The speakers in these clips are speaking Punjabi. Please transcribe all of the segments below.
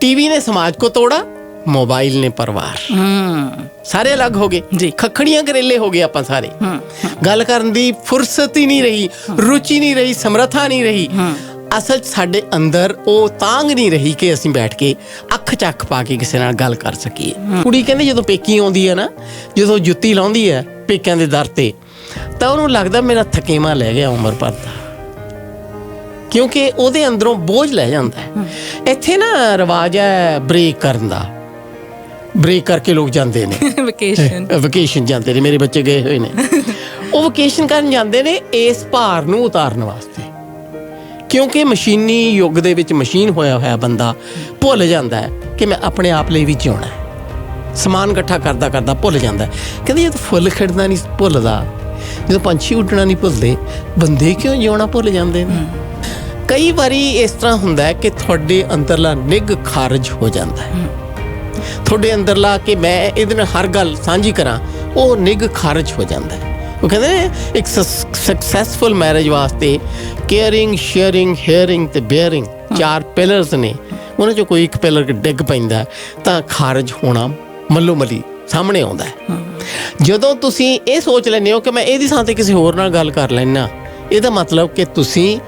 टीवी ने समाज को तोड़ा, मोबाइल ने परिवार। सारे अलग हो गए जी, खखड़ियां करेले हो गए ਆਪਾਂ ਸਾਰੇ। ਗੱਲ ਕਰਨ ਦੀ ਫੁਰਸਤ ਹੀ ਨਹੀਂ ਰਹੀ, ਰੁਚੀ ਨਹੀਂ ਰਹੀ, ਸਮਰੱਥਾ ਨਹੀਂ ਰਹੀ। ਅਸਲ 'ਚ ਸਾਡੇ ਅੰਦਰ ਉਹ ਤਾਂਘ ਨਹੀਂ ਰਹੀ ਕਿ ਅਸੀਂ ਬੈਠ ਕੇ ਅੱਖ 'ਚ ਅੱਖ ਪਾ ਕੇ ਕਿਸੇ ਨਾਲ ਗੱਲ ਕਰ ਸਕੀਏ। ਕੁੜੀ ਕਹਿੰਦੇ ਜਦੋਂ ਪੇਕੀ ਆਉਂਦੀ ਹੈ ਨਾ, ਜਦੋਂ ਜੁੱਤੀ ਲਾਉਂਦੀ ਹੈ ਪੇਕਿਆਂ ਦੇ ਦਰ 'ਤੇ, ਤਾਂ ਉਹਨੂੰ ਲੱਗਦਾ ਮੇਰਾ ਥਕੇਵਾਂ ਲੈ ਗਿਆ ਉਮਰ ਭਰ ਦਾ, ਕਿਉਂਕਿ ਉਹਦੇ ਅੰਦਰੋਂ ਬੋਝ ਲੈ ਜਾਂਦਾ ਹੈ। ਇੱਥੇ ਨਾ ਰਿਵਾਜ ਹੈ ਬ੍ਰੇਕ ਕਰਨ ਦਾ, ਬ੍ਰੇਕ ਕਰਕੇ ਲੋਕ ਜਾਂਦੇ ਨੇ ਵਕੇਸ਼ਨ ਜਾਂਦੇ ਨੇ। ਮੇਰੇ ਬੱਚੇ ਗਏ ਹੋਏ ਨੇ, ਉਹ ਵਕੇਸ਼ਨ ਕਰਨ ਜਾਂਦੇ ਨੇ ਇਸ ਭਾਰ ਨੂੰ ਉਤਾਰਨ ਵਾਸਤੇ, ਕਿਉਂਕਿ ਮਸ਼ੀਨੀ ਯੁੱਗ ਦੇ ਵਿੱਚ ਮਸ਼ੀਨ ਹੋਇਆ ਹੋਇਆ ਬੰਦਾ ਭੁੱਲ ਜਾਂਦਾ ਹੈ ਕਿ ਮੈਂ ਆਪਣੇ ਆਪ ਲਈ ਵੀ ਜਿਉਣਾ ਹੈ। ਸਮਾਨ ਇਕੱਠਾ ਕਰਦਾ ਕਰਦਾ ਭੁੱਲ ਜਾਂਦਾ। ਕਹਿੰਦੇ ਜਦੋਂ ਫੁੱਲ ਖਿੜਨਾ ਨਹੀਂ ਭੁੱਲਦਾ, ਜਦੋਂ ਪੰਛੀ ਉੱਡਣਾ ਨਹੀਂ ਭੁੱਲਦੇ, ਬੰਦੇ ਕਿਉਂ ਜਿਉਣਾ ਭੁੱਲ ਜਾਂਦੇ ਨੇ। ਕਈ ਵਾਰੀ ਇਸ ਤਰ੍ਹਾਂ ਹੁੰਦਾ ਹੈ ਕਿ ਤੁਹਾਡੇ ਅੰਦਰਲਾ ਨਿੱਘ ਖਾਰਜ ਹੋ ਜਾਂਦਾ ਹੈ, ਤੁਹਾਡੇ ਅੰਦਰਲਾ ਕਿ ਮੈਂ ਇਹਦੇ ਨਾਲ ਹਰ ਗੱਲ ਸਾਂਝੀ ਕਰਾਂ, ਉਹ ਨਿੱਘ ਖਾਰਜ ਹੋ ਜਾਂਦਾ ਹੈ। ਉਹ ਕਹਿੰਦੇ ਨੇ ਇੱਕ ਸਕਸੈਸਫੁਲ ਮੈਰਿਜ ਵਾਸਤੇ ਕੇਅਰਿੰਗ, ਸ਼ੇਅਰਿੰਗ, ਹੇਅਰਿੰਗ ਅਤੇ ਬੇਅਰਿੰਗ 4 ਪਿਲਰਸ ਨੇ। ਉਹਨਾਂ 'ਚੋਂ ਕੋਈ ਇੱਕ ਪਿਲਰ ਡਿੱਗ ਪੈਂਦਾ ਤਾਂ ਖਾਰਜ ਹੋਣਾ ਮੱਲੋ ਮੱਲੀ ਸਾਹਮਣੇ ਆਉਂਦਾ ਹੈ। ਜਦੋਂ ਤੁਸੀਂ ਇਹ ਸੋਚ ਲੈਂਦੇ ਹੋ ਕਿ ਮੈਂ ਇਹਦੀ ਥਾਂ 'ਤੇ ਕਿਸੇ ਹੋਰ ਨਾਲ ਗੱਲ ਕਰ ਲੈਣਾ, ਇਹਦਾ ਮਤਲਬ ਕਿ ਤੁਸੀਂ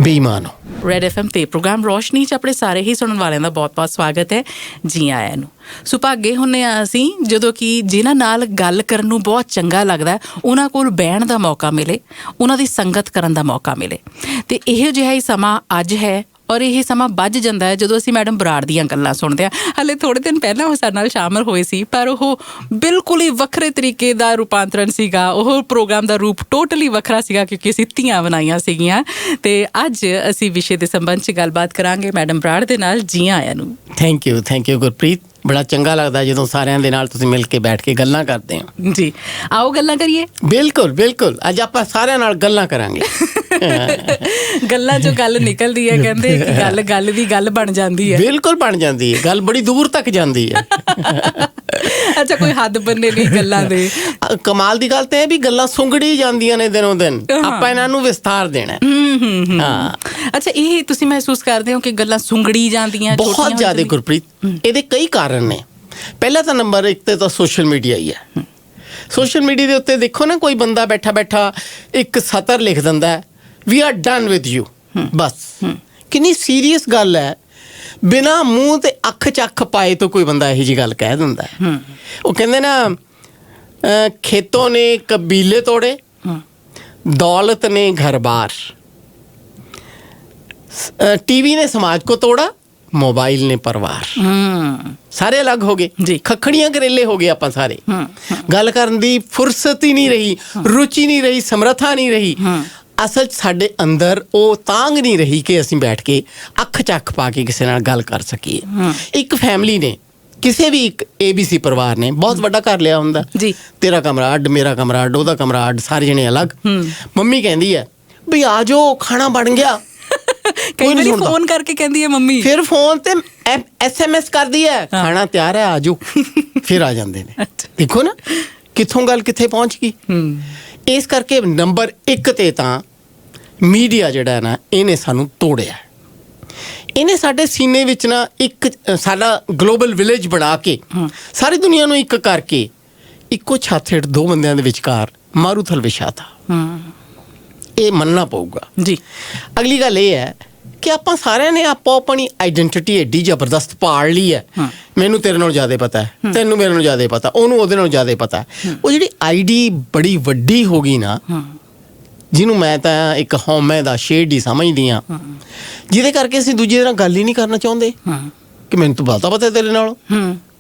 ਬੇਈਮਾਨ ਹੋ। ਰੈਡ FM ਤੇ ਪ੍ਰੋਗਰਾਮ ਰੋਸ਼ਨੀ 'ਚ ਆਪਣੇ ਸਾਰੇ ਹੀ ਸੁਣਨ ਵਾਲਿਆਂ ਦਾ ਬਹੁਤ-ਬਹੁਤ ਸਵਾਗਤ ਹੈ। ਜੀ ਆਇਆਂ ਨੂੰ। ਸੁਭਾਗੇ ਹੁੰਦੇ ਹਾਂ ਅਸੀਂ ਜਦੋਂ ਕਿ ਜਿਨ੍ਹਾਂ ਨਾਲ ਗੱਲ ਕਰਨ ਨੂੰ ਬਹੁਤ ਚੰਗਾ ਲੱਗਦਾ, ਉਹਨਾਂ ਕੋਲ ਬਹਿਣ ਦਾ ਮੌਕਾ ਮਿਲੇ, ਉਹਨਾਂ ਦੀ ਸੰਗਤ ਕਰਨ ਦਾ ਮੌਕਾ ਮਿਲੇ। ਅਤੇ ਇਹੋ ਜਿਹਾ ਹੀ ਸਮਾਂ ਅੱਜ ਹੈ, ਔਰ ਇਹ ਸਮਾਂ ਬੱਝ ਜਾਂਦਾ ਹੈ ਜਦੋਂ ਅਸੀਂ ਮੈਡਮ ਬਰਾੜ ਦੀਆਂ ਗੱਲਾਂ ਸੁਣਦੇ ਹਾਂ। ਹਾਲੇ ਥੋੜ੍ਹੇ ਦਿਨ ਪਹਿਲਾਂ ਉਹ ਸਾਡੇ ਨਾਲ ਸ਼ਾਮਲ ਹੋਏ ਸੀ, ਪਰ ਉਹ ਬਿਲਕੁਲ ਹੀ ਵੱਖਰੇ ਤਰੀਕੇ ਦਾ ਰੂਪਾਂਤਰਨ ਸੀਗਾ। ਉਹ ਪ੍ਰੋਗਰਾਮ ਦਾ ਰੂਪ ਟੋਟਲੀ ਵੱਖਰਾ ਸੀਗਾ, ਕਿਉਂਕਿ ਅਸੀਂ ਧੀਆਂ ਬਣਾਈਆਂ ਸੀਗੀਆਂ। ਅਤੇ ਅੱਜ ਅਸੀਂ ਵਿਸ਼ੇ ਦੇ ਸੰਬੰਧ 'ਚ ਗੱਲਬਾਤ ਕਰਾਂਗੇ ਮੈਡਮ ਬਰਾੜ ਦੇ ਨਾਲ। ਜੀ ਆਇਆਂ ਨੂੰ। Thank you Gurpreet. ਬੜਾ ਚੰਗਾ ਲੱਗਦਾ ਜਦੋਂ ਸਾਰਿਆਂ ਦੇ ਨਾਲ ਤੁਸੀਂ ਮਿਲ ਕੇ ਬੈਠ ਕੇ ਗੱਲਾਂ ਕਰਦੇ ਹੋ। ਜੀ ਆਓ ਗੱਲਾਂ ਕਰੀਏ। ਬਿਲਕੁਲ ਅੱਜ ਆਪਾਂ ਸਾਰਿਆਂ ਨਾਲ ਗੱਲਾਂ ਕਰਾਂਗੇ। ਗੱਲਾਂ 'ਚੋਂ ਗੱਲ ਨਿਕਲਦੀ ਹੈ, ਕਹਿੰਦੇ ਕਿ ਗੱਲ ਦੀ ਗੱਲ ਬਣ ਜਾਂਦੀ ਹੈ। ਬਿਲਕੁਲ ਬਣ ਜਾਂਦੀ ਹੈ, ਗੱਲ ਬੜੀ ਦੂਰ ਤੱਕ ਜਾਂਦੀ ਹੈ। ਅੱਛਾ, ਕੋਈ ਹੱਦ ਬੰਨੇ ਨਹੀਂ ਗੱਲਾਂ ਦੇ। ਕਮਾਲ ਦੀ ਗੱਲ ਤਾਂ ਇਹ ਵੀ ਗੱਲਾਂ ਸੁੰਗੜੀ ਜਾਂਦੀਆਂ ਨੇ ਦਿਨੋਂ ਦਿਨ, ਆਪਾਂ ਇਹਨਾਂ ਨੂੰ ਵਿਸਥਾਰ ਦੇਣਾ। ਅੱਛਾ, ਇਹ ਤੁਸੀਂ ਮਹਿਸੂਸ ਕਰਦੇ ਹੋ ਕਿ ਗੱਲਾਂ ਸੁੰਗੜੀ ਜਾਂਦੀਆਂ? ਬਹੁਤ ਜ਼ਿਆਦਾ ਗੁਰਪ੍ਰੀਤ। ਇਹਦੇ ਕਈ ਕਾਰਨ ਨੇ। ਪਹਿਲਾਂ ਤਾਂ ਨੰਬਰ 1 ਤੇ ਤਾਂ ਸੋਸ਼ਲ ਮੀਡੀਆ ਹੀ ਹੈ। ਸੋਸ਼ਲ ਮੀਡੀਆ ਦੇ ਉੱਤੇ ਦੇਖੋ ਨਾ, ਕੋਈ ਬੰਦਾ ਬੈਠਾ ਇੱਕ ਸਤਰ ਲਿਖ ਦਿੰਦਾ, we are done with you, ਬਸ। ਕਿੰਨੀ ਸੀਰੀਅਸ ਗੱਲ ਹੈ। ਬਿਨਾਂ ਮੂੰਹ ਤੇ ਅੱਖ 'ਚ ਅੱਖ ਪਾਏ ਤੋਂ ਕੋਈ ਬੰਦਾ ਇਹੋ ਜਿਹੀ ਗੱਲ ਕਹਿ ਦਿੰਦਾ ਹੈ। ਉਹ ਕਹਿੰਦੇ ਨਾ, ਖੇਤੋਂ ਨੇ ਕਬੀਲੇ ਤੋੜੇ, ਦੌਲਤ ਨੇ ਘਰ ਬਾਰ, टीवी ने समाज को तोड़ा, मोबाइल ने परिवार। ਸਾਰੇ ਅਲੱਗ ਹੋ ਗਏ ਜੀ, ਖਖੜੀਆਂ ਕਰੇਲੇ ਹੋ ਗਏ ਆਪਾਂ ਸਾਰੇ। ਗੱਲ ਕਰਨ ਦੀ ਫੁਰਸਤ ਹੀ ਨਹੀਂ ਰਹੀ, ਰੁਚੀ ਨਹੀਂ ਰਹੀ, ਸਮਰੱਥਾ ਨਹੀਂ ਰਹੀ। ਅਸਲ 'ਚ ਸਾਡੇ ਅੰਦਰ ਉਹ ਤਾਂਘ ਨਹੀਂ ਰਹੀ ਕਿ ਅਸੀਂ ਬੈਠ ਕੇ ਅੱਖ 'ਚ ਅੱਖ ਪਾ ਕੇ ਕਿਸੇ ਨਾਲ ਗੱਲ ਕਰ ਸਕੀਏ। ਇੱਕ ਫੈਮਿਲੀ ਨੇ, ਕਿਸੇ ਵੀ ਇੱਕ ABC ਪਰਿਵਾਰ ਨੇ ਬਹੁਤ ਵੱਡਾ ਘਰ ਲਿਆ ਹੁੰਦਾ ਜੀ। ਤੇਰਾ ਕਮਰਾ ਅੱਡ, ਮੇਰਾ ਕਮਰਾ ਅੱਡ, ਉਹਦਾ ਕਮਰਾ ਅੱਡ, ਸਾਰੇ ਜਣੇ ਅਲੱਗ। ਮੰਮੀ ਕਹਿੰਦੀ ਹੈ ਬਈ ਆ ਜਾਓ, ਖਾਣਾ ਬਣ ਗਿਆ। ਕਈ ਵਾਰੀ ਫੋਨ ਕਰਕੇ ਕਹਿੰਦੀ ਹੈ ਮੰਮੀ, ਫਿਰ ਫੋਨ ਤੇ SMS ਕਰਦੀ ਹੈ, ਖਾਣਾ ਤਿਆਰ ਹੈ, ਆ ਜਾਓ। ਫਿਰ ਆ ਜਾਂਦੇ ਨੇ। ਦੇਖੋ ਨਾ ਕਿੱਥੋਂ ਗੱਲ ਕਿੱਥੇ ਪਹੁੰਚ ਗਈ। ਇਸ ਕਰਕੇ ਨੰਬਰ 1 ਤੇ ਤਾਂ ਮੀਡੀਆ ਜਿਹੜਾ ਹੈ ਨਾ, ਇਹਨੇ ਸਾਨੂੰ ਤੋੜਿਆ। ਇਹਨੇ ਸਾਡੇ ਸੀਨੇ ਵਿੱਚ ਨਾ ਇੱਕ ਸਾਡਾ ਗਲੋਬਲ ਵਿਲੇਜ ਬਣਾ ਕੇ, ਸਾਰੀ ਦੁਨੀਆ ਨੂੰ ਇੱਕ ਕਰਕੇ, ਇੱਕੋ ਛੱਤ ਹੇਠ 2 ਬੰਦਿਆਂ ਦੇ ਵਿਚਕਾਰ ਮਾਰੂਥਲ ਵਿਛਾਤਾ। ਇਹ ਮੰਨਣਾ ਪਊਗਾ ਜੀ। ਅਗਲੀ ਗੱਲ ਇਹ ਹੈ ਕਿ ਆਪਾਂ ਸਾਰਿਆਂ ਨੇ ਆਪੋ ਆਪਣੀ ਆਈਡੈਂਟਿਟੀ ਐਡੀ ਜ਼ਬਰਦਸਤ ਪਾੜ ਲਈ ਹੈ। ਮੈਨੂੰ ਤੇਰੇ ਨਾਲੋਂ ਜ਼ਿਆਦਾ ਪਤਾ ਹੈ, ਤੈਨੂੰ ਮੇਰੇ ਨਾਲੋਂ ਜ਼ਿਆਦਾ ਪਤਾ, ਉਹਨੂੰ ਉਹਦੇ ਨਾਲੋਂ ਜ਼ਿਆਦਾ ਪਤਾ ਹੈ। ਉਹ ਜਿਹੜੀ ਆਈਡੀ ਬੜੀ ਵੱਡੀ ਹੋ ਗਈ ਨਾ, ਜਿਹਨੂੰ ਮੈਂ ਤਾਂ ਇੱਕ ਹਉਮੈ ਦਾ ਸ਼ੇਡ ਹੀ ਸਮਝਦੀ ਹਾਂ, ਜਿਹਦੇ ਕਰਕੇ ਅਸੀਂ ਦੂਜੇ ਨਾਲ ਗੱਲ ਹੀ ਨਹੀਂ ਕਰਨਾ ਚਾਹੁੰਦੇ ਕਿ ਮੈਨੂੰ ਤਾਂ ਪਤਾ ਤੇਰੇ ਨਾਲੋਂ,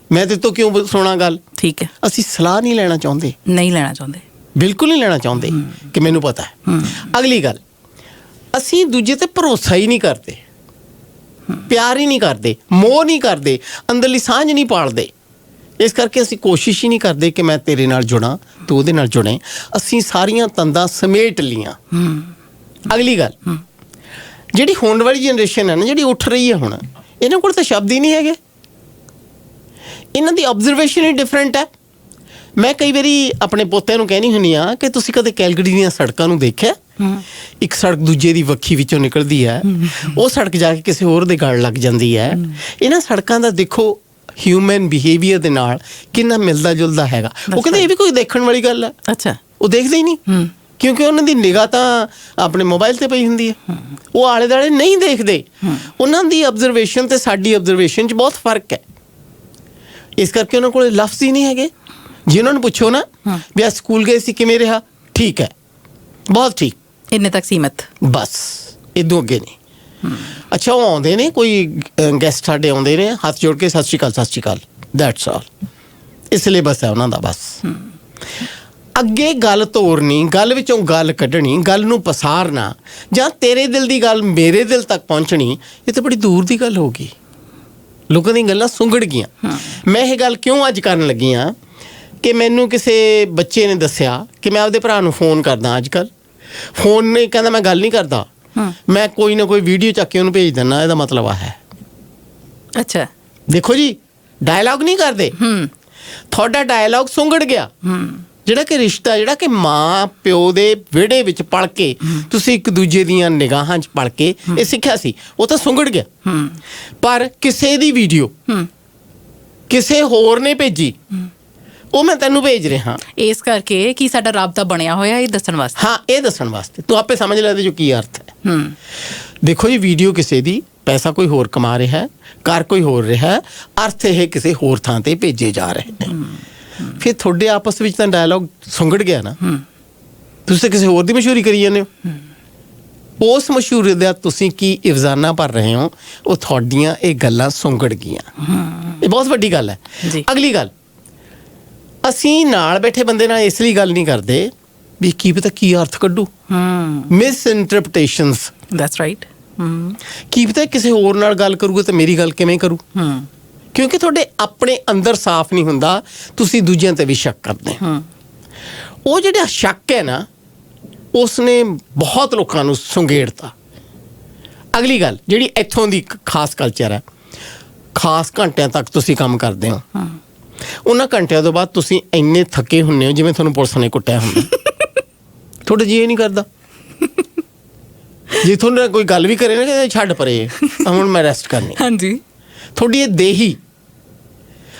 ਮੈਂ ਤੇਰੇ ਤੋਂ ਕਿਉਂ ਸੁਣਾ ਗੱਲ। ਠੀਕ ਹੈ, ਅਸੀਂ ਸਲਾਹ ਨਹੀਂ ਲੈਣਾ ਚਾਹੁੰਦੇ, ਬਿਲਕੁਲ ਨਹੀਂ ਲੈਣਾ ਚਾਹੁੰਦੇ ਕਿ ਮੈਨੂੰ ਪਤਾ ਹੈ। ਅਗਲੀ ਗੱਲ, ਅਸੀਂ ਦੂਜੇ ਤੇ ਭਰੋਸਾ ਹੀ ਨਹੀਂ ਕਰਦੇ, ਪਿਆਰ ਹੀ ਨਹੀਂ ਕਰਦੇ, ਮੋਹ ਨਹੀਂ ਕਰਦੇ, ਅੰਦਰਲੀ ਸਾਂਝ ਨਹੀਂ ਪਾਲਦੇ। ਇਸ ਕਰਕੇ ਅਸੀਂ ਕੋਸ਼ਿਸ਼ ਹੀ ਨਹੀਂ ਕਰਦੇ ਕਿ ਮੈਂ ਤੇਰੇ ਨਾਲ ਜੁੜਾਂ, ਤੂੰ ਉਹਦੇ ਨਾਲ ਜੁੜੇ। ਅਸੀਂ ਸਾਰੀਆਂ ਤੰਦਾਂ ਸਮੇਟ ਲੀਆਂ। ਅਗਲੀ ਗੱਲ, ਜਿਹੜੀ ਹੋਣ ਵਾਲੀ ਜਨਰੇਸ਼ਨ ਹੈ ਨਾ, ਜਿਹੜੀ ਉੱਠ ਰਹੀ ਹੈ ਹੁਣ, ਇਹਨਾਂ ਕੋਲ ਤਾਂ ਸ਼ਬਦ ਹੀ ਨਹੀਂ ਹੈਗੇ। ਇਹਨਾਂ ਦੀ ਆਬਜ਼ਰਵੇਸ਼ਨ ਹੀ ਡਿਫਰੈਂਟ ਹੈ। ਮੈਂ ਕਈ ਵਾਰੀ ਆਪਣੇ ਪੋਤਿਆਂ ਨੂੰ ਕਹਿਣੀ ਹੁੰਦੀ ਹਾਂ ਕਿ ਤੁਸੀਂ ਕਦੇ ਕੈਲਗਰੀ ਦੀਆਂ ਸੜਕਾਂ ਨੂੰ ਦੇਖਿਆ? ਇੱਕ ਸੜਕ ਦੂਜੇ ਦੀ ਵੱਖੀ ਵਿੱਚੋਂ ਨਿਕਲਦੀ ਹੈ, ਉਹ ਸੜਕ ਜਾ ਕੇ ਕਿਸੇ ਹੋਰ ਦੇ ਗਲ ਲੱਗ ਜਾਂਦੀ ਹੈ। ਇਹਨਾਂ ਸੜਕਾਂ ਦਾ ਦੇਖੋ ਹਿਊਮਨ ਬਿਹੇਵੀਅਰ ਦੇ ਨਾਲ ਕਿੰਨਾ ਮਿਲਦਾ ਜੁਲਦਾ ਹੈਗਾ। ਉਹ ਕਹਿੰਦੇ ਇਹ ਵੀ ਕੋਈ ਦੇਖਣ ਵਾਲੀ ਗੱਲ ਹੈ। ਅੱਛਾ, ਉਹ ਦੇਖਦੇ ਹੀ ਨਹੀਂ, ਕਿਉਂਕਿ ਉਹਨਾਂ ਦੀ ਨਿਗਾਹ ਤਾਂ ਆਪਣੇ ਮੋਬਾਈਲ ਤੇ ਪਈ ਹੁੰਦੀ ਹੈ। ਉਹ ਆਲੇ ਦੁਆਲੇ ਨਹੀਂ ਦੇਖਦੇ। ਉਹਨਾਂ ਦੀ ਅਬਜ਼ਰਵੇਸ਼ਨ ਤੇ ਸਾਡੀ ਅਬਜ਼ਰਵੇਸ਼ਨ 'ਚ ਬਹੁਤ ਫਰਕ ਹੈ। ਇਸ ਕਰਕੇ ਉਹਨਾਂ ਕੋਲ ਲਫ਼ਜ਼ ਹੀ ਨਹੀਂ ਹੈਗੇ। ਜੇ ਉਹਨਾਂ ਨੂੰ ਪੁੱਛੋ ਨਾ ਵੀ ਅੱਜ ਸਕੂਲ ਗਏ ਸੀ, ਕਿਵੇਂ ਰਿਹਾ, ਠੀਕ ਹੈ, ਬਹੁਤ ਠੀਕ, ਇੰਨੇ ਤੱਕ ਸੀਮਤ, ਬਸ, ਇਦੋਂ ਅੱਗੇ ਨਹੀਂ। ਅੱਛਾ, ਉਹ ਆਉਂਦੇ ਨੇ, ਕੋਈ ਗੈਸਟ ਸਾਡੇ ਆਉਂਦੇ ਨੇ, ਹੱਥ ਜੋੜ ਕੇ ਸਤਿ ਸ਼੍ਰੀ ਅਕਾਲ, ਸਤਿ ਸ਼੍ਰੀ ਅਕਾਲ, ਦੈਟਸ ਆਲ। ਇਸ ਲਈ ਬਸ ਹੈ ਉਹਨਾਂ ਦਾ, ਬਸ। ਅੱਗੇ ਗੱਲ ਤੋਰਨੀ, ਗੱਲ ਵਿੱਚੋਂ ਗੱਲ ਕੱਢਣੀ, ਗੱਲ ਨੂੰ ਪਸਾਰਨਾ, ਜਾਂ ਤੇਰੇ ਦਿਲ ਦੀ ਗੱਲ ਮੇਰੇ ਦਿਲ ਤੱਕ ਪਹੁੰਚਣੀ, ਇਹ ਤਾਂ ਬੜੀ ਦੂਰ ਦੀ ਗੱਲ ਹੋ ਗਈ। ਲੋਕਾਂ ਦੀਆਂ ਗੱਲਾਂ ਸੁੰਗੜ ਗਈਆਂ। ਮੈਂ ਇਹ ਗੱਲ ਕਿਉਂ ਅੱਜ ਕਰਨ ਲੱਗੀ ਹਾਂ ਕਿ ਮੈਨੂੰ ਕਿਸੇ ਬੱਚੇ ਨੇ ਦੱਸਿਆ ਕਿ ਮੈਂ ਆਪਦੇ ਭਰਾ ਨੂੰ ਫੋਨ ਕਰਦਾ ਅੱਜ ਕੱਲ੍ਹ, ਫੋਨ ਨੇ ਕਹਿੰਦਾ ਮੈਂ ਗੱਲ ਨਹੀਂ ਕਰਦਾ, ਮੈਂ ਕੋਈ ਨਾ ਕੋਈ ਵੀਡੀਓ ਚੱਕ ਕੇ ਉਹਨੂੰ ਭੇਜ ਦਿੰਦਾ। ਇਹਦਾ ਮਤਲਬ ਆ ਹੈ, ਅੱਛਾ, ਦੇਖੋ ਜੀ, ਡਾਇਲੌਗ ਨਹੀਂ ਕਰਦੇ, ਤੁਹਾਡਾ ਡਾਇਲੌਗ ਸੁੰਗੜ ਗਿਆ। ਜਿਹੜਾ ਕਿ ਰਿਸ਼ਤਾ, ਜਿਹੜਾ ਕਿ ਮਾਂ ਪਿਓ ਦੇ ਵਿਹੜੇ ਵਿੱਚ ਪਲ ਕੇ ਤੁਸੀਂ ਇੱਕ ਦੂਜੇ ਦੀਆਂ ਨਿਗਾਹਾਂ 'ਚ ਪਲ ਕੇ ਇਹ ਸਿੱਖਿਆ ਸੀ, ਉਹ ਤਾਂ ਸੁੰਗੜ ਗਿਆ। ਪਰ ਕਿਸੇ ਦੀ ਵੀਡੀਓ ਕਿਸੇ ਹੋਰ ਨੇ ਭੇਜੀ, ਉਹ ਮੈਂ ਤੈਨੂੰ ਭੇਜ ਰਿਹਾ, ਇਸ ਕਰਕੇ ਕੀ ਸਾਡਾ ਰਾਬਤਾ ਬਣਿਆ ਹੋਇਆ, ਇਹ ਦੱਸਣ ਵਾਸਤੇ। ਹਾਂ, ਇਹ ਦੱਸਣ ਵਾਸਤੇ। ਤੂੰ ਆਪੇ ਸਮਝ ਲੈ ਇਹਦੇ 'ਚ ਕੀ ਅਰਥ ਹੈ। ਦੇਖੋ ਜੀ, ਵੀਡੀਓ ਕਿਸੇ ਦੀ, ਪੈਸਾ ਕੋਈ ਹੋਰ ਕਮਾ ਰਿਹਾ ਹੈ, ਕਰ ਕੋਈ ਹੋਰ ਰਿਹਾ, ਅਰਥ ਇਹ ਕਿਸੇ ਹੋਰ ਥਾਂ ਤੇ ਭੇਜੇ ਜਾ ਰਹੇ ਨੇ। ਫਿਰ ਤੁਹਾਡੇ ਆਪਸ ਵਿੱਚ ਤਾਂ ਡਾਇਲੌਗ ਸੁੰਗੜ ਗਿਆ ਨਾ। ਤੁਸੀਂ ਤਾਂ ਕਿਸੇ ਹੋਰ ਦੀ ਮਸ਼ਹੂਰੀ ਕਰੀ ਜਾਂਦੇ ਹੋ। ਉਸ ਮਸ਼ਹੂਰੀ ਦਾ ਤੁਸੀਂ ਕੀ ਇਵਜ਼ਾਨਾ ਭਰ ਰਹੇ ਹੋ, ਉਹ ਤੁਹਾਡੀਆਂ ਇਹ ਗੱਲਾਂ ਸੁੰਗੜ ਗਈਆਂ। ਇਹ ਬਹੁਤ ਵੱਡੀ ਗੱਲ ਹੈ। ਅਗਲੀ ਗੱਲ, ਅਸੀਂ ਨਾਲ ਬੈਠੇ ਬੰਦੇ ਨਾਲ ਇਸ ਲਈ ਗੱਲ ਨਹੀਂ ਕਰਦੇ ਵੀ ਕੀ ਪਤਾ ਕੀ ਅਰਥ ਕੱਢੂ, ਮਿਸ ਇੰਟਰਪ੍ਰੀਟੇਸ਼ਨਸ, ਦੈਟਸ ਰਾਈਟ। ਕੀ ਪਤਾ ਕਿਸੇ ਹੋਰ ਨਾਲ ਗੱਲ ਕਰੂਗਾ ਤਾਂ ਮੇਰੀ ਗੱਲ ਕਿਵੇਂ ਕਰੂ, ਕਿਉਂਕਿ ਤੁਹਾਡੇ ਆਪਣੇ ਅੰਦਰ ਸਾਫ਼ ਨਹੀਂ ਹੁੰਦਾ, ਤੁਸੀਂ ਦੂਜਿਆਂ ਤੇ ਵੀ ਸ਼ੱਕ ਕਰਦੇ। ਉਹ ਜਿਹੜਾ ਸ਼ੱਕ ਹੈ ਨਾ, ਉਸਨੇ ਬਹੁਤ ਲੋਕਾਂ ਨੂੰ ਸੁੰਗੇੜਤਾ। ਅਗਲੀ ਗੱਲ, ਜਿਹੜੀ ਇੱਥੋਂ ਦੀ ਖਾਸ ਕਲਚਰ ਹੈ, ਖਾਸ ਘੰਟਿਆਂ ਤੱਕ ਤੁਸੀਂ ਕੰਮ ਕਰਦੇ ਹੋ, ਉਹਨਾਂ ਘੰਟਿਆਂ ਤੋਂ ਬਾਅਦ ਤੁਸੀਂ ਇੰਨੇ ਥੱਕੇ ਹੁੰਦੇ ਹੋ ਜਿਵੇਂ ਤੁਹਾਨੂੰ ਪੁਲਿਸ ਨੇ ਕੁੱਟਿਆ ਹੁੰਦਾ। ਤੁਹਾਡਾ ਜੀ ਇਹ ਨਹੀਂ ਕਰਦਾ, ਜੇ ਤੁਹਾਨੂੰ ਕੋਈ ਗੱਲ ਵੀ ਕਰੇ ਨਾ ਕਿ ਛੱਡ ਪਰੇ, ਹੁਣ ਮੈਂ ਰੈਸਟ ਕਰਨੀ। ਹਾਂਜੀ, ਤੁਹਾਡੀ ਇਹ ਦੇਹੀ,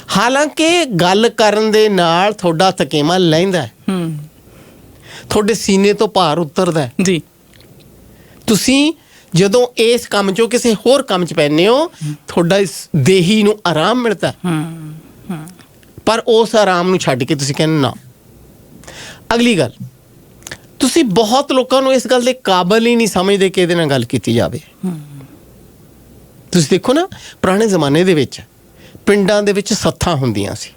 ਹਾਲਾਂਕਿ ਗੱਲ ਕਰਨ ਦੇ ਨਾਲ ਤੁਹਾਡਾ ਥਕੇਵਾਂ ਲਹਿੰਦਾ, ਤੁਹਾਡੇ ਸੀਨੇ ਤੋਂ ਭਾਰ ਉਤਰਦਾ ਜੀ। ਤੁਸੀਂ ਜਦੋਂ ਇਸ ਕੰਮ 'ਚੋਂ ਕਿਸੇ ਹੋਰ ਕੰਮ 'ਚ ਪੈਂਦੇ ਹੋ, ਤੁਹਾਡਾ ਇਸ ਦੇਹੀ ਨੂੰ ਆਰਾਮ ਮਿਲਦਾ, ਪਰ ਉਸ ਆਰਾਮ ਨੂੰ ਛੱਡ ਕੇ ਤੁਸੀਂ ਕਹਿੰਦੇ ਨਾ। ਅਗਲੀ ਗੱਲ, ਤੁਸੀਂ ਬਹੁਤ ਲੋਕਾਂ ਨੂੰ ਇਸ ਗੱਲ ਦੇ ਕਾਬਲ ਹੀ ਨਹੀਂ ਸਮਝਦੇ ਕਿ ਇਹਦੇ ਨਾਲ ਗੱਲ ਕੀਤੀ ਜਾਵੇ। ਤੁਸੀਂ ਦੇਖੋ ਨਾ, ਪੁਰਾਣੇ ਜ਼ਮਾਨੇ ਦੇ ਵਿੱਚ ਪਿੰਡਾਂ ਦੇ ਵਿੱਚ ਸੱਥਾਂ ਹੁੰਦੀਆਂ ਸੀ,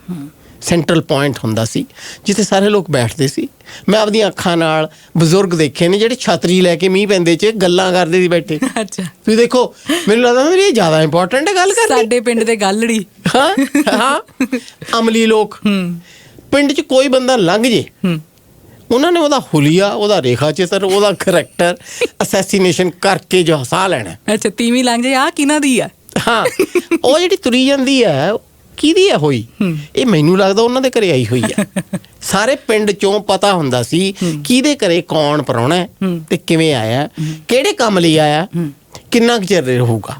ਸੈਂਟਰਲ ਪੁਆਇੰਟ ਹੁੰਦਾ ਸੀ ਜਿੱਥੇ ਸਾਰੇ ਲੋਕ ਬੈਠਦੇ ਸੀ। ਮੈਂ ਆਪਦੀਆਂ ਅੱਖਾਂ ਨਾਲ ਬਜ਼ੁਰਗ ਦੇਖੇ ਨੇ ਜਿਹੜੇ ਛਤਰੀ ਲੈ ਕੇ ਮੀਂਹ ਪੈਂਦੇ 'ਚ ਗੱਲਾਂ ਕਰਦੇ ਸੀ ਬੈਠੇ। ਅੱਛਾ, ਤੁਸੀਂ ਦੇਖੋ, ਮੈਨੂੰ ਲੱਗਦਾ ਇਹ ਜ਼ਿਆਦਾ ਇੰਪੋਰਟੈਂਟ ਹੈ ਗੱਲ ਕਰਨੀ। ਸਾਡੇ ਪਿੰਡ ਦੇ ਗੱਲੜੀ, ਹਾਂ, ਅਮਲੀ ਲੋਕ। ਪਿੰਡ 'ਚ ਕੋਈ ਬੰਦਾ ਲੰਘ ਜੇ, ਉਹਨਾਂ ਨੇ ਉਹਦਾ ਹੁਲੀਆ, ਉਹਦਾ ਰੇਖਾ ਚਿੱਤਰ, ਉਹਦਾ ਕਰੈਕਟਰ ਅਸੈਸੀਨੇਸ਼ਨ ਕਰਕੇ ਜੋ ਹਸਾ ਲੈਣਾ। ਅੱਛਾ, ਤੀਵੀਂ ਲੰਘ ਜੇ, ਆਹ ਕਿਹਨਾਂ ਦੀ ਆ? ਹਾਂ, ਉਹ ਜਿਹੜੀ ਤੁਰੀ ਜਾਂਦੀ ਹੈ, ਕਿਹਦੀ ਹੈ ਹੋਈ? ਇਹ ਮੈਨੂੰ ਲੱਗਦਾ ਉਹਨਾਂ ਦੇ ਘਰੇ ਆਈ ਹੋਈ ਹੈ। ਸਾਰੇ ਪਿੰਡ ਚੋਂ ਪਤਾ ਹੁੰਦਾ ਸੀ ਕਿਹਦੇ ਘਰੇ ਕੌਣ ਪ੍ਰਾਹੁਣਾ ਤੇ ਕਿਵੇਂ ਆਇਆ, ਕਿਹੜੇ ਕੰਮ ਲਈ ਆਇਆ, ਕਿੰਨਾ ਕੁ ਚਿਰ ਰਹੂਗਾ।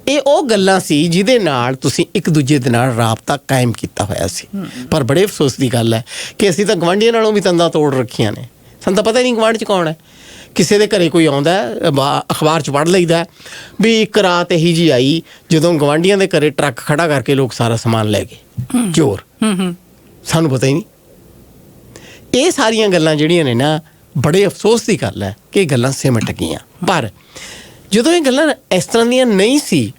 ਇਹ ਉਹ ਗੱਲਾਂ ਸੀ ਜਿਹਦੇ ਨਾਲ ਤੁਸੀਂ ਇੱਕ ਦੂਜੇ ਦੇ ਨਾਲ ਰਾਬਤਾ ਕਾਇਮ ਕੀਤਾ ਹੋਇਆ ਸੀ। ਪਰ ਬੜੇ ਅਫਸੋਸ ਦੀ ਗੱਲ ਹੈ ਕਿ ਅਸੀਂ ਤਾਂ ਗਵਾਂਢੀਆਂ ਨਾਲੋਂ ਵੀ ਤੰਦਾਂ ਤੋੜ ਰੱਖੀਆਂ ਨੇ। ਸਾਨੂੰ ਤਾਂ ਪਤਾ ਹੀ ਨਹੀਂ ਗਵਾਂਢ 'ਚ ਕੌਣ ਹੈ। ਕਿਸੇ ਦੇ ਘਰੇ ਕੋਈ ਆਉਂਦਾ, ਅਖਬਾਰ 'ਚ ਪੜ੍ਹ ਲਈਦਾ ਵੀ ਇੱਕ ਰਾਤ ਇਹੀ ਜਿਹੀ ਆਈ ਜਦੋਂ ਗਵਾਂਢੀਆਂ ਦੇ ਘਰੇ ਟਰੱਕ ਖੜਾ ਕਰਕੇ ਲੋਕ ਸਾਰਾ ਸਮਾਨ ਲੈ ਗਏ, ਚੋਰ। ਸਾਨੂੰ ਪਤਾ ਹੀ ਨਹੀਂ। ਇਹ ਸਾਰੀਆਂ ਗੱਲਾਂ ਜਿਹੜੀਆਂ ਨੇ ਨਾ, ਬੜੇ ਅਫਸੋਸ ਦੀ ਗੱਲ ਹੈ ਕਿ ਇਹ ਗੱਲਾਂ ਸਿਮਟ ਗਈਆਂ। ਪਰ ਜਦੋਂ ਇਹ ਗੱਲਾਂ ਇਸ ਤਰ੍ਹਾਂ ਦੀਆਂ ਨਹੀਂ ਸੀ,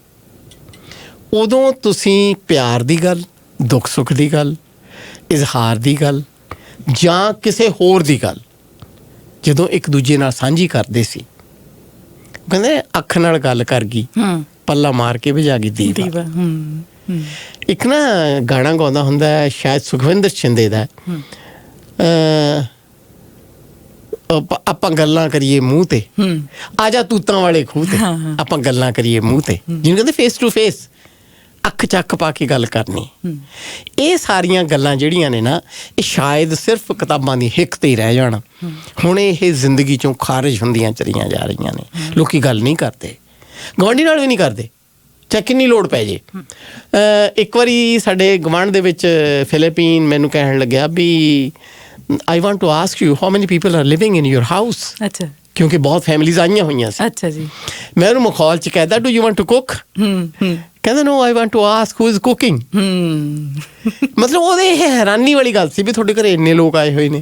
ਉਦੋਂ ਤੁਸੀਂ ਪਿਆਰ ਦੀ ਗੱਲ, ਦੁੱਖ ਸੁੱਖ ਦੀ ਗੱਲ, ਇਜ਼ਹਾਰ ਦੀ ਗੱਲ, ਜਾਂ ਕਿਸੇ ਹੋਰ ਦੀ ਗੱਲ ਜਦੋਂ ਇੱਕ ਦੂਜੇ ਨਾਲ ਸਾਂਝੀ ਕਰਦੇ ਸੀ, ਕਹਿੰਦੇ ਅੱਖ ਨਾਲ ਗੱਲ ਕਰ ਗਈ, ਪੱਲਾ ਮਾਰ ਕੇ ਭਜਾ ਗਈ ਦੀਵਾ। ਇੱਕ ਨਾ ਗਾਣਾ ਗਾਉਂਦਾ ਹੁੰਦਾ ਹੈ, ਸ਼ਾਇਦ ਸੁਖਵਿੰਦਰ ਸ਼ਿੰਦੇ ਦਾ, ਆਪਾਂ ਗੱਲਾਂ ਕਰੀਏ ਮੂੰਹ ਤੇ, ਆ ਜਾ ਤੂਤਾਂ ਵਾਲੇ ਖੂਹ ਤੇ, ਆਪਾਂ ਗੱਲਾਂ ਕਰੀਏ ਮੂੰਹ ਤੇ, ਜਿਹਨੂੰ ਕਹਿੰਦੇ ਫੇਸ ਟੂ ਫੇਸ, ਅੱਖ ਅੱਖ ਚੱਕ ਪਾ ਕੇ ਗੱਲ ਕਰਨੀ, ਇਹ ਸਾਰੀਆਂ ਗੱਲਾਂ ਜਿਹੜੀਆਂ ਨੇ ਨਾ, ਇਹ ਸ਼ਾਇਦ ਸਿਰਫ ਕਿਤਾਬਾਂ ਦੀ ਹਿੱਕ ਤੇ ਹੀ ਰਹਿ ਜਾਣ। ਹੁਣ ਇਹ ਜ਼ਿੰਦਗੀ ਚੋਂ ਖਾਰਿਜ ਹੁੰਦੀਆਂ ਚਲੀਆਂ ਜਾ ਰਹੀਆਂ ਨੇ। ਲੋਕੀ ਗੱਲ ਨਹੀਂ ਕਰਦੇ, ਗੁਆਂਢੀ ਨਾਲ ਵੀ ਨਹੀਂ ਕਰਦੇ, ਚਾਹੇ ਕਿੰਨੀ ਲੋੜ ਪੈ ਜੇ। ਇੱਕ ਵਾਰੀ ਸਾਡੇ ਗੁਆਂਢ ਦੇ ਵਿੱਚ ਫਿਲੀਪੀਨ ਮੈਨੂੰ ਕਹਿਣ ਲੱਗਿਆ ਵੀ I want to ask you how many people are living in your house. ਅੱਛਾ। ਕਿਉਂਕਿ ਬਹੁਤ ਫੈਮਿਲੀਜ਼ ਆਈਆਂ ਹੋਈਆਂ ਸੀ। ਅੱਛਾ ਜੀ। ਮੈਂ ਉਹਨੂੰ ਮਖੌਲ 'ਚ ਕਹਿਦਾ do you want to cook? ਕਹਿੰਦਾ no I want to ask who is cooking. ਮਤਲਬ ਉਹਦੇ ਇਹ ਹੈਰਾਨੀ ਵਾਲੀ ਗੱਲ ਸੀ ਵੀ ਤੁਹਾਡੇ ਘਰੇ ਇੰਨੇ ਲੋਕ ਆਏ ਹੋਏ ਨੇ,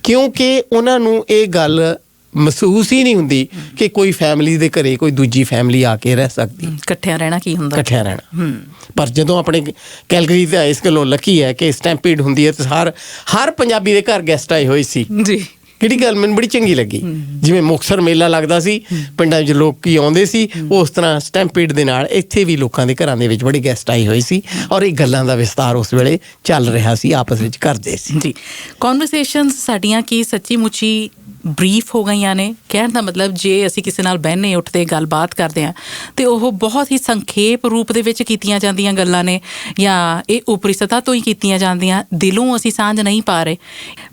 ਕਿਉਂਕਿ ਉਹਨਾਂ ਨੂੰ ਇਹ ਗੱਲ ਮਹਿਸੂਸ ਹੀ ਨਹੀਂ ਹੁੰਦੀ ਕਿ ਕੋਈ ਫੈਮਿਲੀ ਦੇ ਘਰੇ ਕੋਈ ਦੂਜੀ ਫੈਮਿਲੀ ਆ ਕੇ ਰਹਿ ਸਕਦੀ। ਇਕੱਠਿਆਂ ਰਹਿਣਾ ਕੀ ਹੁੰਦਾ, ਇਕੱਠਿਆਂ ਰਹਿਣਾ। ਪਰ ਜਦੋਂ ਆਪਣੇ ਕੈਲਗਰੀ ਦਾ ਇਸ ਗੱਲੋਂ ਲੱਕੀ ਹੈ ਕਿ ਸਟੈਂਪੀਡ ਹੁੰਦੀ ਹੈ ਤੇ ਹਰ ਪੰਜਾਬੀ ਦੇ ਘਰ ਗੈਸਟ ਆਏ ਹੋਏ ਸੀ ਜੀ। ਕਿਹੜੀ ਗੱਲ ਮੈਨੂੰ ਬੜੀ ਚੰਗੀ ਲੱਗੀ। ਜਿਵੇਂ ਮੁਕਤਸਰ ਮੇਲਾ ਲੱਗਦਾ ਸੀ, ਪਿੰਡਾਂ 'ਚ ਲੋਕੀ ਆਉਂਦੇ ਸੀ, ਉਸ ਤਰ੍ਹਾਂ ਸਟੈਂਪੀਡ ਦੇ ਨਾਲ ਇੱਥੇ ਵੀ ਲੋਕਾਂ ਦੇ ਘਰਾਂ ਦੇ ਵਿੱਚ ਬੜੇ ਗੈਸਟ ਆਏ ਹੋਏ ਸੀ ਔਰ ਇਹ ਗੱਲਾਂ ਦਾ ਵਿਸਤਾਰ ਉਸ ਵੇਲੇ ਚੱਲ ਰਿਹਾ ਸੀ, ਆਪਸ ਵਿੱਚ ਕਰਦੇ ਸੀ ਜੀ। ਕਨਵਰਸੇਸ਼ਨਸ ਸਾਡੀਆਂ ਕੀ ਸੱਚੀ ਮੁੱਚੀ ਬਰੀਫ ਹੋ ਗਈਆਂ ਨੇ। ਕਹਿਣ ਦਾ ਮਤਲਬ ਜੇ ਅਸੀਂ ਕਿਸੇ ਨਾਲ ਬਹਿਨੇ ਉੱਠਦੇ ਗੱਲਬਾਤ ਕਰਦੇ ਹਾਂ ਤੇ ਉਹ ਬਹੁਤ ਹੀ ਸੰਖੇਪ ਰੂਪ ਦੇ ਵਿੱਚ ਕੀਤੀਆਂ ਜਾਂਦੀਆਂ ਗੱਲਾਂ ਨੇ, ਜਾਂ ਇਹ ਉਪਰੀ ਸਤਹ ਤੋਂ ਹੀ ਕੀਤੀਆਂ ਜਾਂਦੀਆਂ, ਦਿਲੋਂ ਅਸੀਂ ਸਾਂਝ ਨਹੀਂ ਪਾ ਰਹੇ।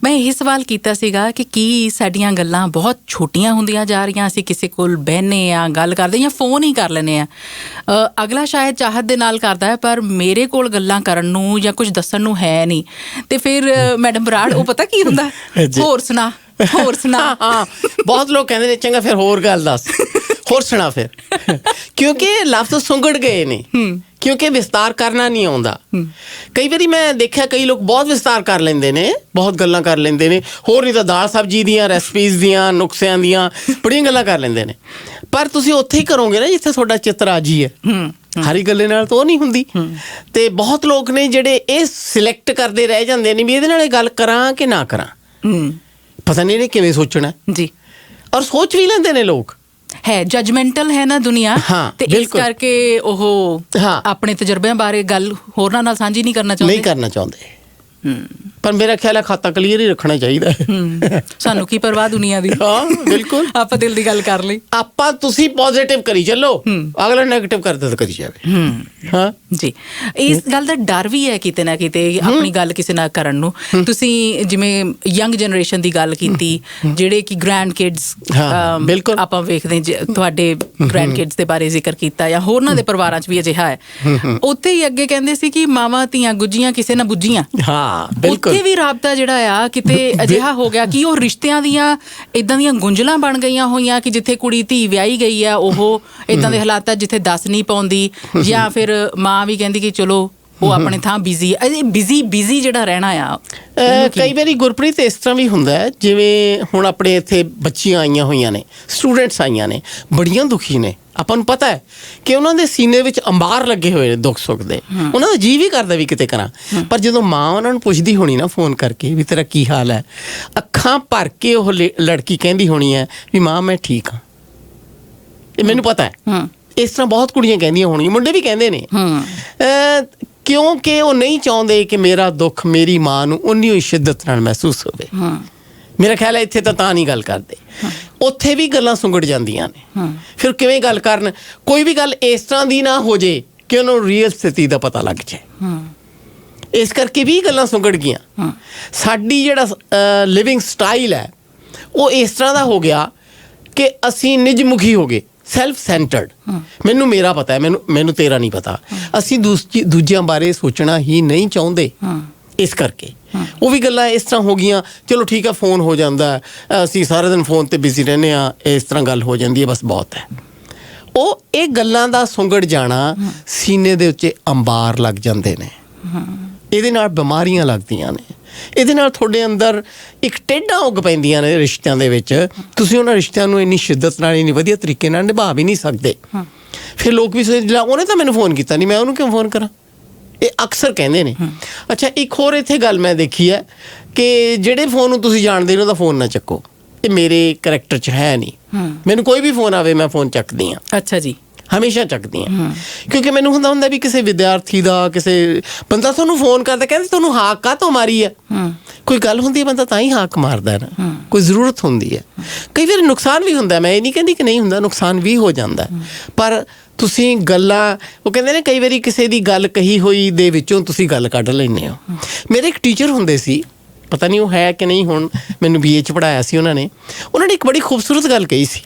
ਮੈਂ ਇਹ ਸਵਾਲ ਕੀਤਾ ਸੀਗਾ ਕਿ ਕੀ ਸਾਡੀਆਂ ਗੱਲਾਂ ਬਹੁਤ ਛੋਟੀਆਂ ਹੁੰਦੀਆਂ ਜਾ ਰਹੀਆਂ, ਅਸੀਂ ਕਿਸੇ ਕੋਲ ਬਹਿਨੇ ਆ, ਗੱਲ ਕਰਦੇ ਜਾਂ ਫੋਨ ਹੀ ਕਰ ਲੈਂਦੇ ਆ। ਅਗਲਾ ਸ਼ਾਇਦ ਚਾਹਤ ਦੇ ਨਾਲ ਕਰਦਾ ਹੈ, ਪਰ ਮੇਰੇ ਕੋਲ ਗੱਲਾਂ ਕਰਨ ਨੂੰ ਜਾਂ ਕੁਝ ਦੱਸਣ ਨੂੰ ਹੈ ਨਹੀਂ। ਤੇ ਫਿਰ ਮੈਡਮ ਬਰਾੜ, ਉਹ ਪਤਾ ਕੀ ਹੁੰਦਾ, ਹੋਰ ਸੁਣਾ। ਹਾਂ, ਬਹੁਤ ਲੋਕ ਕਹਿੰਦੇ ਨੇ ਚੰਗਾ ਫਿਰ ਹੋਰ ਗੱਲ ਦੱਸ, ਹੋਰ ਸੁਣਾ ਫਿਰ। ਕਿਉਂਕਿ ਲਫ਼ਜ਼ ਸੁੰਗੜ ਗਏ ਨੇ, ਕਿਉਂਕਿ ਵਿਸਤਾਰ ਕਰਨਾ ਨਹੀਂ ਆਉਂਦਾ। ਕਈ ਵਾਰੀ ਮੈਂ ਦੇਖਿਆ ਕਈ ਲੋਕ ਬਹੁਤ ਵਿਸਤਾਰ ਕਰ ਲੈਂਦੇ ਨੇ, ਬਹੁਤ ਗੱਲਾਂ ਕਰ ਲੈਂਦੇ ਨੇ, ਹੋਰ ਨਹੀਂ ਤਾਂ ਦਾਲ ਸਬਜ਼ੀ ਦੀਆਂ, ਰੈਸਪੀਜ਼ ਦੀਆਂ, ਨੁਕਸਿਆਂ ਦੀਆਂ ਬੜੀਆਂ ਗੱਲਾਂ ਕਰ ਲੈਂਦੇ ਨੇ। ਪਰ ਤੁਸੀਂ ਉੱਥੇ ਹੀ ਕਰੋਗੇ ਨਾ ਜਿੱਥੇ ਤੁਹਾਡਾ ਚਿੱਤ ਰਾਜੀ ਹੈ। ਹਰੀ ਗੱਲੇ ਨਾਲ ਤਾਂ ਉਹ ਨਹੀਂ ਹੁੰਦੀ। ਤੇ ਬਹੁਤ ਲੋਕ ਨੇ ਜਿਹੜੇ ਇਹ ਸਿਲੈਕਟ ਕਰਦੇ ਰਹਿ ਜਾਂਦੇ ਨੇ ਵੀ ਇਹਦੇ ਨਾਲ ਇਹ ਗੱਲ ਕਰਾਂ ਕਿ ਨਾ ਕਰਾਂ, ਪਤਾ ਨਹੀਂ ਇਹਨੇ ਕਿਵੇਂ ਸੋਚਣਾ ਜੀ। ਔਰ ਸੋਚ ਵੀ ਲੈਂਦੇ ਨੇ ਲੋਕ। ਹੈ ਜਜਮੈਂਟਲ ਹੈ ਨਾ ਦੁਨੀਆ, ਤੇ ਇਸ ਕਰਕੇ ਉਹ ਆਪਣੇ ਤਜਰਬਿਆਂ ਬਾਰੇ ਗੱਲ ਹੋਰਨਾਂ ਨਾਲ ਸਾਂਝੀ ਨਹੀਂ ਕਰਨਾ ਚਾਹੁੰਦੇ। ਪਰ ਮੇਰਾ ਖਿਆਲ ਹੈ ਖਾਤਾ ਕਲੀਅਰ ਹੀ ਰੱਖਣਾ ਚਾਹੀਦਾ ਹੈ। ਸਾਨੂੰ ਕੀ ਪਰਵਾਹ ਦੁਨੀਆ ਦੀ। ਹਾਂ ਬਿਲਕੁਲ, ਆਪਾਂ ਦਿਲ ਦੀ ਗੱਲ ਕਰ ਲਈ। ਆਪਾਂ ਤੁਸੀਂ ਪੋਜ਼ਿਟਿਵ ਕਰੀ ਚੱਲੋ, ਅਗਲਾ ਨੈਗੇਟਿਵ ਕਰਦਾ ਤਾਂ ਕਰੀ ਜਾਵੇ। ਹਾਂ ਜੀ, ਇਸ ਗੱਲ ਦਾ ਡਰ ਵੀ ਹੈ ਕਿਤੇ ਨਾ ਕਿਤੇ ਆਪਣੀ ਗੱਲ ਕਿਸੇ ਨਾਲ ਕਰਨ ਨੂੰ। ਤੁਸੀਂ ਜਿਵੇਂ ਯੰਗ ਜਨਰੇਸ਼ਨ ਦੀ ਗੱਲ ਕੀਤੀ, ਜਿਹੜੇ ਕਿ ਗ੍ਰੈਂਡ ਕਿਡਸ, ਬਿਲਕੁਲ ਆਪਾਂ ਵੇਖਦੇ ਤੁਹਾਡੇ ਗ੍ਰੈਂਡ ਕਿਡਸ ਦੇ ਬਾਰੇ ਜ਼ਿਕਰ ਕੀਤਾ, ਜਾਂ ਹੋਰਨਾਂ ਦੇ ਪਰਿਵਾਰਾਂ 'ਚ ਵੀ ਅਜਿਹਾ ਹੈ। ਉੱਥੇ ਹੀ ਅੱਗੇ ਕਹਿੰਦੇ ਸੀ ਕਿ ਮਾਵਾਂ ਧੀਆਂ ਗੁੱਝੀਆਂ ਕਿਸੇ ਨਾ ਬੁੱਝੀਆਂ। ਉੱਥੇ ਵੀ ਰਾਬਤਾ ਜਿਹੜਾ ਆ ਕਿਤੇ ਅਜਿਹਾ ਹੋ ਗਿਆ ਕਿ ਉਹ ਰਿਸ਼ਤਿਆਂ ਦੀਆਂ ਇੱਦਾਂ ਦੀਆਂ ਗੁੰਝਲਾਂ ਬਣ ਗਈਆਂ ਹੋਈਆਂ ਕਿ ਜਿੱਥੇ ਕੁੜੀ ਧੀ ਵਿਆਹੀ ਗਈ ਆ, ਉਹ ਇੱਦਾਂ ਦੇ ਹਾਲਾਤਾਂ ਜਿੱਥੇ ਦੱਸ ਨਹੀਂ ਪਾਉਂਦੀ, ਜਾਂ ਫਿਰ ਮਾਂ ਵੀ ਕਹਿੰਦੀ ਕਿ ਚਲੋ ਉਹ ਆਪਣੇ ਥਾਂ ਬਿਜ਼ੀ ਜਿਹੜਾ ਰਹਿਣਾ ਆ। ਕਈ ਵਾਰੀ ਗੁਰਪ੍ਰੀਤ ਇਸ ਤਰ੍ਹਾਂ ਵੀ ਹੁੰਦਾ ਹੈ, ਜਿਵੇਂ ਹੁਣ ਆਪਣੇ ਇੱਥੇ ਬੱਚੀਆਂ ਆਈਆਂ ਹੋਈਆਂ ਨੇ, ਸਟੂਡੈਂਟਸ ਆਈਆਂ ਨੇ, ਬੜੀਆਂ ਦੁਖੀ ਨੇ। ਆਪਾਂ ਨੂੰ ਪਤਾ ਹੈ ਕਿ ਉਹਨਾਂ ਦੇ ਸੀਨੇ ਵਿੱਚ ਅੰਬਾਰ ਲੱਗੇ ਹੋਏ ਨੇ ਦੁੱਖ ਸੁੱਖ ਦੇ, ਉਹਨਾਂ ਦਾ ਜੀਅ ਵੀ ਕਰਦਾ ਵੀ ਕਿਤੇ ਕਰਾਂ। ਪਰ ਜਦੋਂ ਮਾਂ ਉਹਨਾਂ ਨੂੰ ਪੁੱਛਦੀ ਹੋਣੀ ਨਾ ਫੋਨ ਕਰਕੇ ਵੀ ਤੇਰਾ ਕੀ ਹਾਲ ਹੈ, ਅੱਖਾਂ ਭਰ ਕੇ ਉਹ ਲੜਕੀ ਕਹਿੰਦੀ ਹੋਣੀ ਹੈ ਵੀ ਮਾਂ ਮੈਂ ਠੀਕ ਹਾਂ। ਇਹ ਮੈਨੂੰ ਪਤਾ ਹੈ। ਇਸ ਤਰ੍ਹਾਂ ਬਹੁਤ ਕੁੜੀਆਂ ਕਹਿੰਦੀਆਂ ਹੋਣਗੀਆਂ, ਮੁੰਡੇ ਵੀ ਕਹਿੰਦੇ ਨੇ, ਕਿਉਂਕਿ ਉਹ ਨਹੀਂ ਚਾਹੁੰਦੇ ਕਿ ਮੇਰਾ ਦੁੱਖ ਮੇਰੀ ਮਾਂ ਨੂੰ ਉਨੀ ਹੀ ਸ਼ਿੱਦਤ ਨਾਲ ਮਹਿਸੂਸ ਹੋਵੇ। ਮੇਰਾ ਖਿਆਲ ਹੈ ਇੱਥੇ ਤਾਂ ਨਹੀਂ ਗੱਲ ਕਰਦੇ, ਉੱਥੇ ਵੀ ਗੱਲਾਂ ਸੁੰਗੜ ਜਾਂਦੀਆਂ ਨੇ। ਫਿਰ ਕਿਵੇਂ ਗੱਲ ਕਰਨ, ਕੋਈ ਵੀ ਗੱਲ ਇਸ ਤਰ੍ਹਾਂ ਦੀ ਨਾ ਹੋ ਜੇ ਕਿ ਉਹਨੂੰ ਰੀਅਲ ਸਥਿਤੀ ਦਾ ਪਤਾ ਲੱਗ ਜਾਏ। ਇਸ ਕਰਕੇ ਵੀ ਗੱਲਾਂ ਸੁੰਗੜ ਗਈਆਂ। ਸਾਡੀ ਜਿਹੜਾ ਲਿਵਿੰਗ ਸਟਾਈਲ ਹੈ ਉਹ ਇਸ ਤਰ੍ਹਾਂ ਦਾ ਹੋ ਗਿਆ ਕਿ ਅਸੀਂ ਨਿਜਮੁਖੀ ਹੋ ਗਏ, ਸੈਲਫ ਸੈਂਟਰਡ। ਮੈਨੂੰ ਮੇਰਾ ਪਤਾ ਹੈ, ਮੈਨੂੰ ਤੇਰਾ ਨਹੀਂ ਪਤਾ। ਅਸੀਂ ਦੂਜਿਆਂ ਬਾਰੇ ਸੋਚਣਾ ਹੀ ਨਹੀਂ ਚਾਹੁੰਦੇ। ਇਸ ਕਰਕੇ ਉਹ ਵੀ ਗੱਲਾਂ ਇਸ ਤਰ੍ਹਾਂ ਹੋ ਗਈਆਂ। ਚਲੋ ਠੀਕ ਆ, ਫੋਨ ਹੋ ਜਾਂਦਾ, ਅਸੀਂ ਸਾਰਾ ਦਿਨ ਫੋਨ 'ਤੇ ਬਿਜ਼ੀ ਰਹਿੰਦੇ ਹਾਂ, ਇਸ ਤਰ੍ਹਾਂ ਗੱਲ ਹੋ ਜਾਂਦੀ ਹੈ, ਬਸ ਬਹੁਤ ਹੈ। ਉਹ ਇਹ ਗੱਲਾਂ ਦਾ ਸੁੰਗੜ ਜਾਣਾ, ਸੀਨੇ ਦੇ ਉੱਤੇ ਅੰਬਾਰ ਲੱਗ ਜਾਂਦੇ ਨੇ। ਇਹਦੇ ਨਾਲ ਬਿਮਾਰੀਆਂ ਲੱਗਦੀਆਂ ਨੇ, ਇਹਦੇ ਨਾਲ ਤੁਹਾਡੇ ਅੰਦਰ ਇੱਕ ਟੇਢਾਂ ਉੱਗ ਪੈਂਦੀਆਂ ਨੇ ਰਿਸ਼ਤਿਆਂ ਦੇ ਵਿੱਚ। ਤੁਸੀਂ ਉਹਨਾਂ ਰਿਸ਼ਤਿਆਂ ਨੂੰ ਇੰਨੀ ਸ਼ਿੱਦਤ ਨਾਲ, ਇੰਨੀ ਵਧੀਆ ਤਰੀਕੇ ਨਾਲ ਨਿਭਾ ਵੀ ਨਹੀਂ ਸਕਦੇ। ਫਿਰ ਲੋਕ ਵੀ ਸੋਚਦੇ ਉਹਨੇ ਤਾਂ ਮੈਨੂੰ ਫੋਨ ਕੀਤਾ ਨਹੀਂ, ਮੈਂ ਉਹਨੂੰ ਕਿਉਂ ਫੋਨ ਕਰਾਂ। ਇਹ ਅਕਸਰ ਕਹਿੰਦੇ ਨੇ। ਅੱਛਾ, ਇੱਕ ਹੋਰ ਇੱਥੇ ਗੱਲ ਮੈਂ ਦੇਖੀ ਹੈ ਕਿ ਜਿਹੜੇ ਫੋਨ ਨੂੰ ਤੁਸੀਂ ਜਾਣਦੇ ਹੋ ਉਹਦਾ ਫੋਨ ਨਾ ਚੱਕੋ। ਇਹ ਮੇਰੇ ਕਰੈਕਟਰ 'ਚ ਹੈ ਨਹੀਂ। ਮੈਨੂੰ ਕੋਈ ਵੀ ਫੋਨ ਆਵੇ ਮੈਂ ਫੋਨ ਚੱਕਦੀ ਹਾਂ। ਅੱਛਾ ਜੀ, ਹਮੇਸ਼ਾ ਚੱਕਦੀ ਹਾਂ। ਕਿਉਂਕਿ ਮੈਨੂੰ ਹੁੰਦਾ ਵੀ ਕਿਸੇ ਵਿਦਿਆਰਥੀ ਦਾ, ਕਿਸੇ ਬੰਦਾ ਤੁਹਾਨੂੰ ਫੋਨ ਕਰਦਾ, ਕਹਿੰਦੇ ਤੁਹਾਨੂੰ ਹਾਕ ਕਾਹਤੋਂ ਮਾਰੀ ਹੈ। ਕੋਈ ਗੱਲ ਹੁੰਦੀ ਹੈ ਬੰਦਾ ਤਾਂ ਹੀ ਹਾਕ ਮਾਰਦਾ ਨਾ, ਕੋਈ ਜ਼ਰੂਰਤ ਹੁੰਦੀ ਹੈ। ਕਈ ਵਾਰ ਨੁਕਸਾਨ ਵੀ ਹੁੰਦਾ, ਮੈਂ ਇਹ ਨਹੀਂ ਕਹਿੰਦੀ ਕਿ ਨਹੀਂ ਹੁੰਦਾ, ਨੁਕਸਾਨ ਵੀ ਹੋ ਜਾਂਦਾ। ਪਰ ਤੁਸੀਂ ਗੱਲਾਂ, ਉਹ ਕਹਿੰਦੇ ਨੇ ਕਈ ਵਾਰੀ ਕਿਸੇ ਦੀ ਗੱਲ ਕਹੀ ਹੋਈ ਦੇ ਵਿੱਚੋਂ ਤੁਸੀਂ ਗੱਲ ਕੱਢ ਲੈਂਦੇ ਹੋ। ਮੇਰੇ ਇੱਕ ਟੀਚਰ ਹੁੰਦੇ ਸੀ, ਪਤਾ ਨਹੀਂ ਉਹ ਹੈ ਕਿ ਨਹੀਂ ਹੁਣ, ਮੈਨੂੰ BA 'ਚ ਪੜ੍ਹਾਇਆ ਸੀ ਉਹਨਾਂ ਨੇ ਇੱਕ ਬੜੀ ਖੂਬਸੂਰਤ ਗੱਲ ਕਹੀ ਸੀ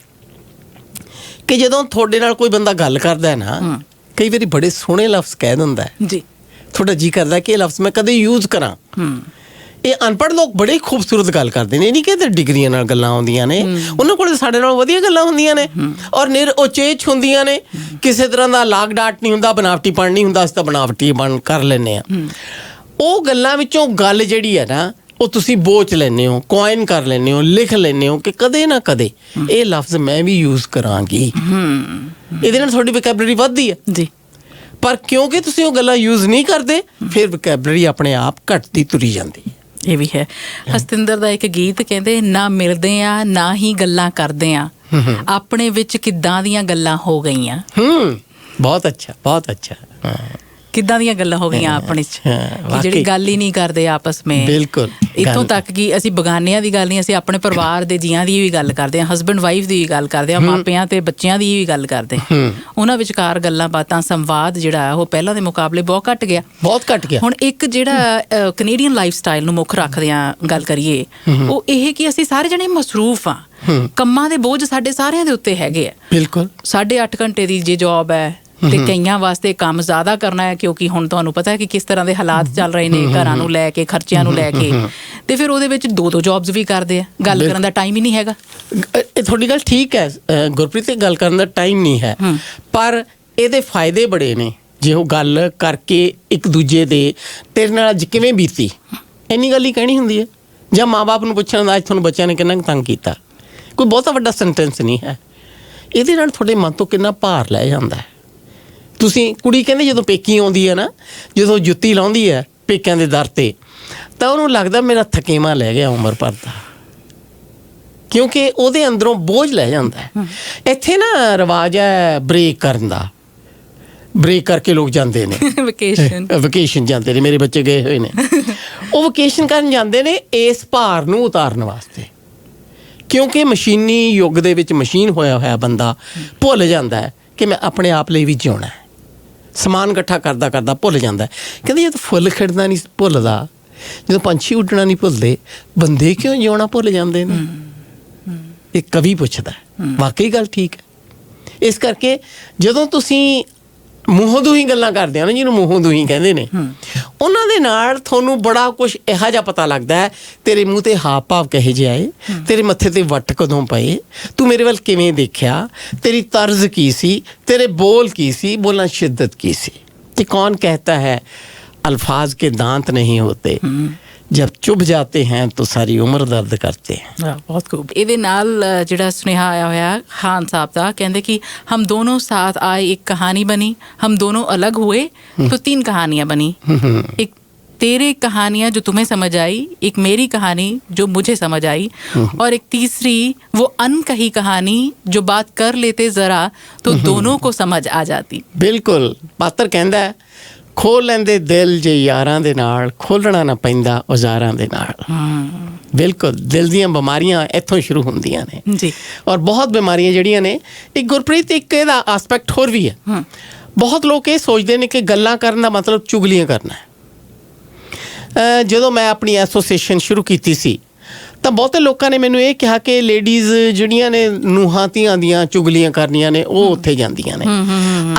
ਕਿ ਜਦੋਂ ਤੁਹਾਡੇ ਨਾਲ ਕੋਈ ਬੰਦਾ ਗੱਲ ਕਰਦਾ ਹੈ ਨਾ, ਕਈ ਵਾਰੀ ਬੜੇ ਸੋਹਣੇ ਲਫ਼ਜ਼ ਕਹਿ ਦਿੰਦਾ ਹੈ ਜੀ, ਤੁਹਾਡਾ ਜੀ ਕਰਦਾ ਕਿ ਇਹ ਲਫ਼ਜ਼ ਮੈਂ ਕਦੇ ਯੂਜ਼ ਕਰਾਂ। ਇਹ ਅਨਪੜ੍ਹ ਲੋਕ ਬੜੇ ਖੂਬਸੂਰਤ ਗੱਲ ਕਰਦੇ ਨੇ, ਇਹ ਨਹੀਂ ਕਹਿੰਦੇ ਡਿਗਰੀਆਂ ਨਾਲ ਗੱਲਾਂ ਆਉਂਦੀਆਂ ਨੇ, ਉਹਨਾਂ ਕੋਲ ਸਾਡੇ ਨਾਲ ਵਧੀਆ ਗੱਲਾਂ ਹੁੰਦੀਆਂ ਨੇ ਔਰ ਨਿਰਉਚੇਚ ਹੁੰਦੀਆਂ ਨੇ, ਕਿਸੇ ਤਰ੍ਹਾਂ ਦਾ ਲਾਗ ਡਾਟ ਨਹੀਂ ਹੁੰਦਾ, ਬਣਾਵਟੀਪਣ ਨਹੀਂ ਹੁੰਦਾ, ਅਸੀਂ ਤਾਂ ਬਣਾਵਟੀ ਬਣ ਕਰ ਲੈਂਦੇ ਹਾਂ। ਉਹ ਗੱਲਾਂ ਵਿੱਚੋਂ ਗੱਲ ਜਿਹੜੀ ਹੈ ਨਾ, ਉਹ ਤੁਸੀਂ ਬੋਚ ਲੈਂਦੇ ਹੋ, ਕੁਆਇਨ ਕਰ ਲੈਂਦੇ ਹੋ, ਲਿਖ ਲੈਂਦੇ ਹੋ ਕਿ ਕਦੇ ਨਾ ਕਦੇ ਇਹ ਲਫ਼ਜ਼ ਮੈਂ ਵੀ ਯੂਜ਼ ਕਰਾਂਗੀ। ਇਹਦੇ ਨਾਲ ਤੁਹਾਡੀ ਵੋਕੈਬਲਰੀ ਵੱਧਦੀ ਹੈ ਜੀ, ਪਰ ਕਿਉਂਕਿ ਤੁਸੀਂ ਉਹ ਗੱਲਾਂ ਯੂਜ਼ ਨਹੀਂ ਕਰਦੇ, ਫਿਰ ਵੋਕੈਬਲਰੀ ਆਪਣੇ ਆਪ ਘਟਦੀ ਤੁਰੀ ਜਾਂਦੀ ਹੈ। ਇਹ ਵੀ ਹੈ। ਹਸਤਿੰਦਰ ਦਾ ਇੱਕ ਗੀਤ ਕਹਿੰਦੇ, ਨਾ ਮਿਲਦੇ ਆ ਨਾ ਹੀ ਗੱਲਾਂ ਕਰਦੇ ਆ, ਆਪਣੇ ਵਿੱਚ ਕਿੱਦਾਂ ਦੀਆਂ ਗੱਲਾਂ ਹੋ ਗਈਆਂ। ਬਹੁਤ ਅੱਛਾ, ਬਹੁਤ ਅੱਛਾ। ਕਿੱਦਾਂ ਦੀਆਂ ਗੱਲਾਂ ਹੋ ਗਈਆਂ ਆਪਣੇ 'ਚ, ਕਿ ਜਿਹੜੀ ਗੱਲ ਹੀ ਨਹੀਂ ਕਰਦੇ ਆਪਸ ਵਿੱਚ। ਬਿਲਕੁਲ, ਇੱਥੋਂ ਤੱਕ ਕਿ ਅਸੀਂ ਬਗਾਨਿਆਂ ਦੀ ਗੱਲ ਨਹੀਂ, ਅਸੀਂ ਆਪਣੇ ਪਰਿਵਾਰ ਦੇ ਜੀਆਂ ਦੀ ਵੀ ਗੱਲ ਕਰਦੇ ਹਾਂ, ਹਸਬੈਂਡ ਵਾਈਫ ਦੀ ਵੀ ਗੱਲ ਕਰਦੇ ਹਾਂ, ਮਾਪਿਆਂ ਤੇ ਬੱਚਿਆਂ ਦੀ ਵੀ ਗੱਲ ਕਰਦੇ ਹਾਂ। ਉਹਨਾਂ ਵਿਚਕਾਰ ਗੱਲਾਂ ਬਾਤਾਂ, ਸੰਵਾਦ ਜਿਹੜਾ ਉਹ ਪਹਿਲਾਂ ਦੇ ਮੁਕਾਬਲੇ ਬਹੁਤ ਘੱਟ ਗਿਆ, ਬਹੁਤ ਘੱਟ ਗਿਆ। ਹੁਣ ਇੱਕ ਜਿਹੜਾ ਕੈਨੇਡੀਅਨ ਲਾਈਫ ਸਟਾਈਲ ਨੂੰ ਮੁੱਖ ਰੱਖਦਿਆਂ ਗੱਲ ਕਰੀਏ, ਉਹ ਇਹ ਕਿ ਅਸੀਂ ਸਾਰੇ ਜਣੇ ਮਸਰੂਫ ਹਾਂ, ਕੰਮਾਂ ਦੇ ਬੋਝ ਸਾਡੇ ਸਾਰਿਆਂ ਦੇ ਉੱਤੇ ਹੈਗੇ ਆ। ਬਿਲਕੁਲ 8.5 ਘੰਟੇ ਦੀ ਜੇ ਜੋਬ ਹੈ ਤੇ ਕਈਆਂ ਵਾਸਤੇ ਕੰਮ ਜ਼ਿਆਦਾ ਕਰਨਾ ਹੈ, ਕਿਉਂਕਿ ਹੁਣ ਤੁਹਾਨੂੰ ਪਤਾ ਹੈ ਕਿ ਕਿਸ ਤਰ੍ਹਾਂ ਦੇ ਹਾਲਾਤ ਚੱਲ ਰਹੇ ਨੇ ਘਰਾਂ ਨੂੰ ਲੈ ਕੇ, ਖਰਚਿਆਂ ਨੂੰ ਲੈ ਕੇ, ਤੇ ਫਿਰ ਉਹਦੇ ਵਿੱਚ 2 ਜੌਬਸ ਵੀ ਕਰਦੇ ਆ, ਗੱਲ ਕਰਨ ਦਾ ਟਾਈਮ ਹੀ ਨਹੀਂ ਹੈਗਾ। ਇਹ ਤੁਹਾਡੀ ਗੱਲ ਠੀਕ ਹੈ ਗੁਰਪ੍ਰੀਤ, ਗੱਲ ਕਰਨ ਦਾ ਟਾਈਮ ਨਹੀਂ ਹੈ, ਪਰ ਇਹਦੇ ਫਾਇਦੇ ਬੜੇ ਨੇ। ਜੇ ਉਹ ਗੱਲ ਕਰਕੇ ਇੱਕ ਦੂਜੇ ਦੇ ਤੇਰੇ ਨਾਲ ਅੱਜ ਕਿਵੇਂ ਬੀਤੀ, ਇੰਨੀ ਗੱਲ ਹੀ ਕਹਿਣੀ ਹੁੰਦੀ ਹੈ। ਜਾਂ ਮਾਂ-ਬਾਪ ਨੂੰ ਪੁੱਛਣ ਦਾ ਅੱਜ ਤੁਹਾਨੂੰ ਬੱਚਿਆਂ ਨੇ ਕਿੰਨਾ ਤੰਗ ਕੀਤਾ, ਕੋਈ ਬਹੁਤਾ ਵੱਡਾ ਸੈਂਟੈਂਸ ਨਹੀਂ ਹੈ। ਇਹਦੇ ਨਾਲ ਤੁਹਾਡੇ ਮਨ ਤੋਂ ਕਿੰਨਾ ਭਾਰ ਲੈ ਜਾਂਦਾ ਹੈ। ਤੁਸੀਂ ਕੁੜੀ ਕਹਿੰਦੇ ਜਦੋਂ ਪੇਕੀ ਆਉਂਦੀ ਹੈ ਨਾ, ਜਦੋਂ ਜੁੱਤੀ ਲਾਉਂਦੀ ਹੈ ਪੇਕਿਆਂ ਦੇ ਦਰ 'ਤੇ, ਤਾਂ ਉਹਨੂੰ ਲੱਗਦਾ ਮੇਰਾ ਥਕੇਵਾਂ ਲੈ ਗਿਆ ਉਮਰ ਭਰ ਦਾ, ਕਿਉਂਕਿ ਉਹਦੇ ਅੰਦਰੋਂ ਬੋਝ ਲੈ ਜਾਂਦਾ ਹੈ। ਇੱਥੇ ਨਾ ਰਿਵਾਜ ਹੈ ਬ੍ਰੇਕ ਕਰਨ ਦਾ, ਬ੍ਰੇਕ ਕਰਕੇ ਲੋਕ ਜਾਂਦੇ ਨੇ ਵਕੇਸ਼ਨ ਜਾਂਦੇ ਨੇ। ਮੇਰੇ ਬੱਚੇ ਗਏ ਹੋਏ ਨੇ, ਉਹ ਵਕੇਸ਼ਨ ਕਰਨ ਜਾਂਦੇ ਨੇ ਇਸ ਭਾਰ ਨੂੰ ਉਤਾਰਨ ਵਾਸਤੇ, ਕਿਉਂਕਿ ਮਸ਼ੀਨੀ ਯੁੱਗ ਦੇ ਵਿੱਚ ਮਸ਼ੀਨ ਹੋਇਆ ਬੰਦਾ ਭੁੱਲ ਜਾਂਦਾ ਹੈ ਕਿ ਮੈਂ ਆਪਣੇ ਆਪ ਲਈ ਵੀ ਜਿਉਣਾ ਹੈ। ਸਮਾਨ ਇਕੱਠਾ ਕਰਦਾ ਕਰਦਾ ਭੁੱਲ ਜਾਂਦਾ। ਕਹਿੰਦੇ ਜਦੋਂ ਫੁੱਲ ਖਿੜਨਾ ਨਹੀਂ ਭੁੱਲਦਾ, ਜਦੋਂ ਪੰਛੀ ਉੱਡਣਾ ਨਹੀਂ ਭੁੱਲਦੇ, ਬੰਦੇ ਕਿਉਂ ਜਿਉਣਾ ਭੁੱਲ ਜਾਂਦੇ ਨੇ? ਇਹ ਕਵੀ ਪੁੱਛਦਾ। ਵਾਕਈ ਗੱਲ ਠੀਕ ਹੈ। ਇਸ ਕਰਕੇ ਜਦੋਂ ਤੁਸੀਂ ਮੂੰਹੋਂ ਦੂਹੀ ਗੱਲਾਂ ਕਰਦੇ ਹੋ ਨਾ, ਜਿਹਨੂੰ ਮੂੰਹੋਂ ਦੂਹੀ ਕਹਿੰਦੇ ਨੇ, ਉਹਨਾਂ ਦੇ ਨਾਲ ਤੁਹਾਨੂੰ ਬੜਾ ਕੁਛ ਇਹੋ ਜਿਹਾ ਪਤਾ ਲੱਗਦਾ ਹੈ। ਤੇਰੇ ਮੂੰਹ 'ਤੇ ਹਾਵ ਭਾਵ ਕਹੇ ਜਿਹੇ ਆਏ, ਤੇਰੇ ਮੱਥੇ 'ਤੇ ਵੱਟ ਕਦੋਂ ਪਏ, ਤੂੰ ਮੇਰੇ ਵੱਲ ਕਿਵੇਂ ਦੇਖਿਆ, ਤੇਰੀ ਤਰਜ਼ ਕੀ ਸੀ, ਤੇਰੇ ਬੋਲ ਕੀ ਸੀ, ਬੋਲਣਾ ਸ਼ਿੱਦਤ ਕੀ ਸੀ। ਕਿ ਕੌਣ कहता है अल्फाज के दांत नहीं होते, जब चुभ जाते हैं तो सारी उम्र दर्द करते हैं। बहुत खूब। ਇਹਦੇ ਨਾਲ ਜਿਹੜਾ ਸੁਨੇਹਾ ਆਇਆ ਹੋਇਆ ਖਾਨ ਸਾਹਿਬ ਦਾ, ਕਹਿੰਦੇ ਕਿ हम दोनों साथ आए एक कहानी बनी, हम दोनों अलग हुए तो 3 कहानियां बनी, एक तेरे कहानियां जो तुम्हें समझ आई, एक मेरी कहानी जो मुझे समझ आई, और एक तीसरी वो अनकही कहानी जो बात कर लेते जरा तो दोनों को समझ आ जाती। बिल्कुल। पात्र कहता है ਖੋਲ੍ਹ ਲੈਂਦੇ ਦਿਲ ਜੇ ਯਾਰਾਂ ਦੇ ਨਾਲ, ਖੋਲ੍ਹਣਾ ਨਾ ਪੈਂਦਾ ਔਜ਼ਾਰਾਂ ਦੇ ਨਾਲ। ਬਿਲਕੁਲ, ਦਿਲ ਦੀਆਂ ਬਿਮਾਰੀਆਂ ਇੱਥੋਂ ਸ਼ੁਰੂ ਹੁੰਦੀਆਂ ਨੇ ਜੀ, ਔਰ ਬਹੁਤ ਬਿਮਾਰੀਆਂ ਜਿਹੜੀਆਂ ਨੇ। ਇੱਕ ਗੁਰਪ੍ਰੀਤ, ਇੱਕ ਇਹਦਾ ਆਸਪੈਕਟ ਹੋਰ ਵੀ ਹੈ। ਬਹੁਤ ਲੋਕ ਇਹ ਸੋਚਦੇ ਨੇ ਕਿ ਗੱਲਾਂ ਕਰਨ ਦਾ ਮਤਲਬ ਚੁਗਲੀਆਂ ਕਰਨਾ ਹੈ। ਜਦੋਂ ਮੈਂ ਆਪਣੀ ਐਸੋਸੀਏਸ਼ਨ ਸ਼ੁਰੂ ਕੀਤੀ ਸੀ ਤਾਂ ਬਹੁਤੇ ਲੋਕਾਂ ਨੇ ਮੈਨੂੰ ਇਹ ਕਿਹਾ ਕਿ ਲੇਡੀਜ਼ ਜਿਹੜੀਆਂ ਨੇ ਨੂੰਹਾਂ ਧੀਆਂ ਦੀਆਂ ਚੁਗਲੀਆਂ ਕਰਨੀਆਂ ਨੇ, ਉਹ ਉੱਥੇ ਜਾਂਦੀਆਂ ਨੇ।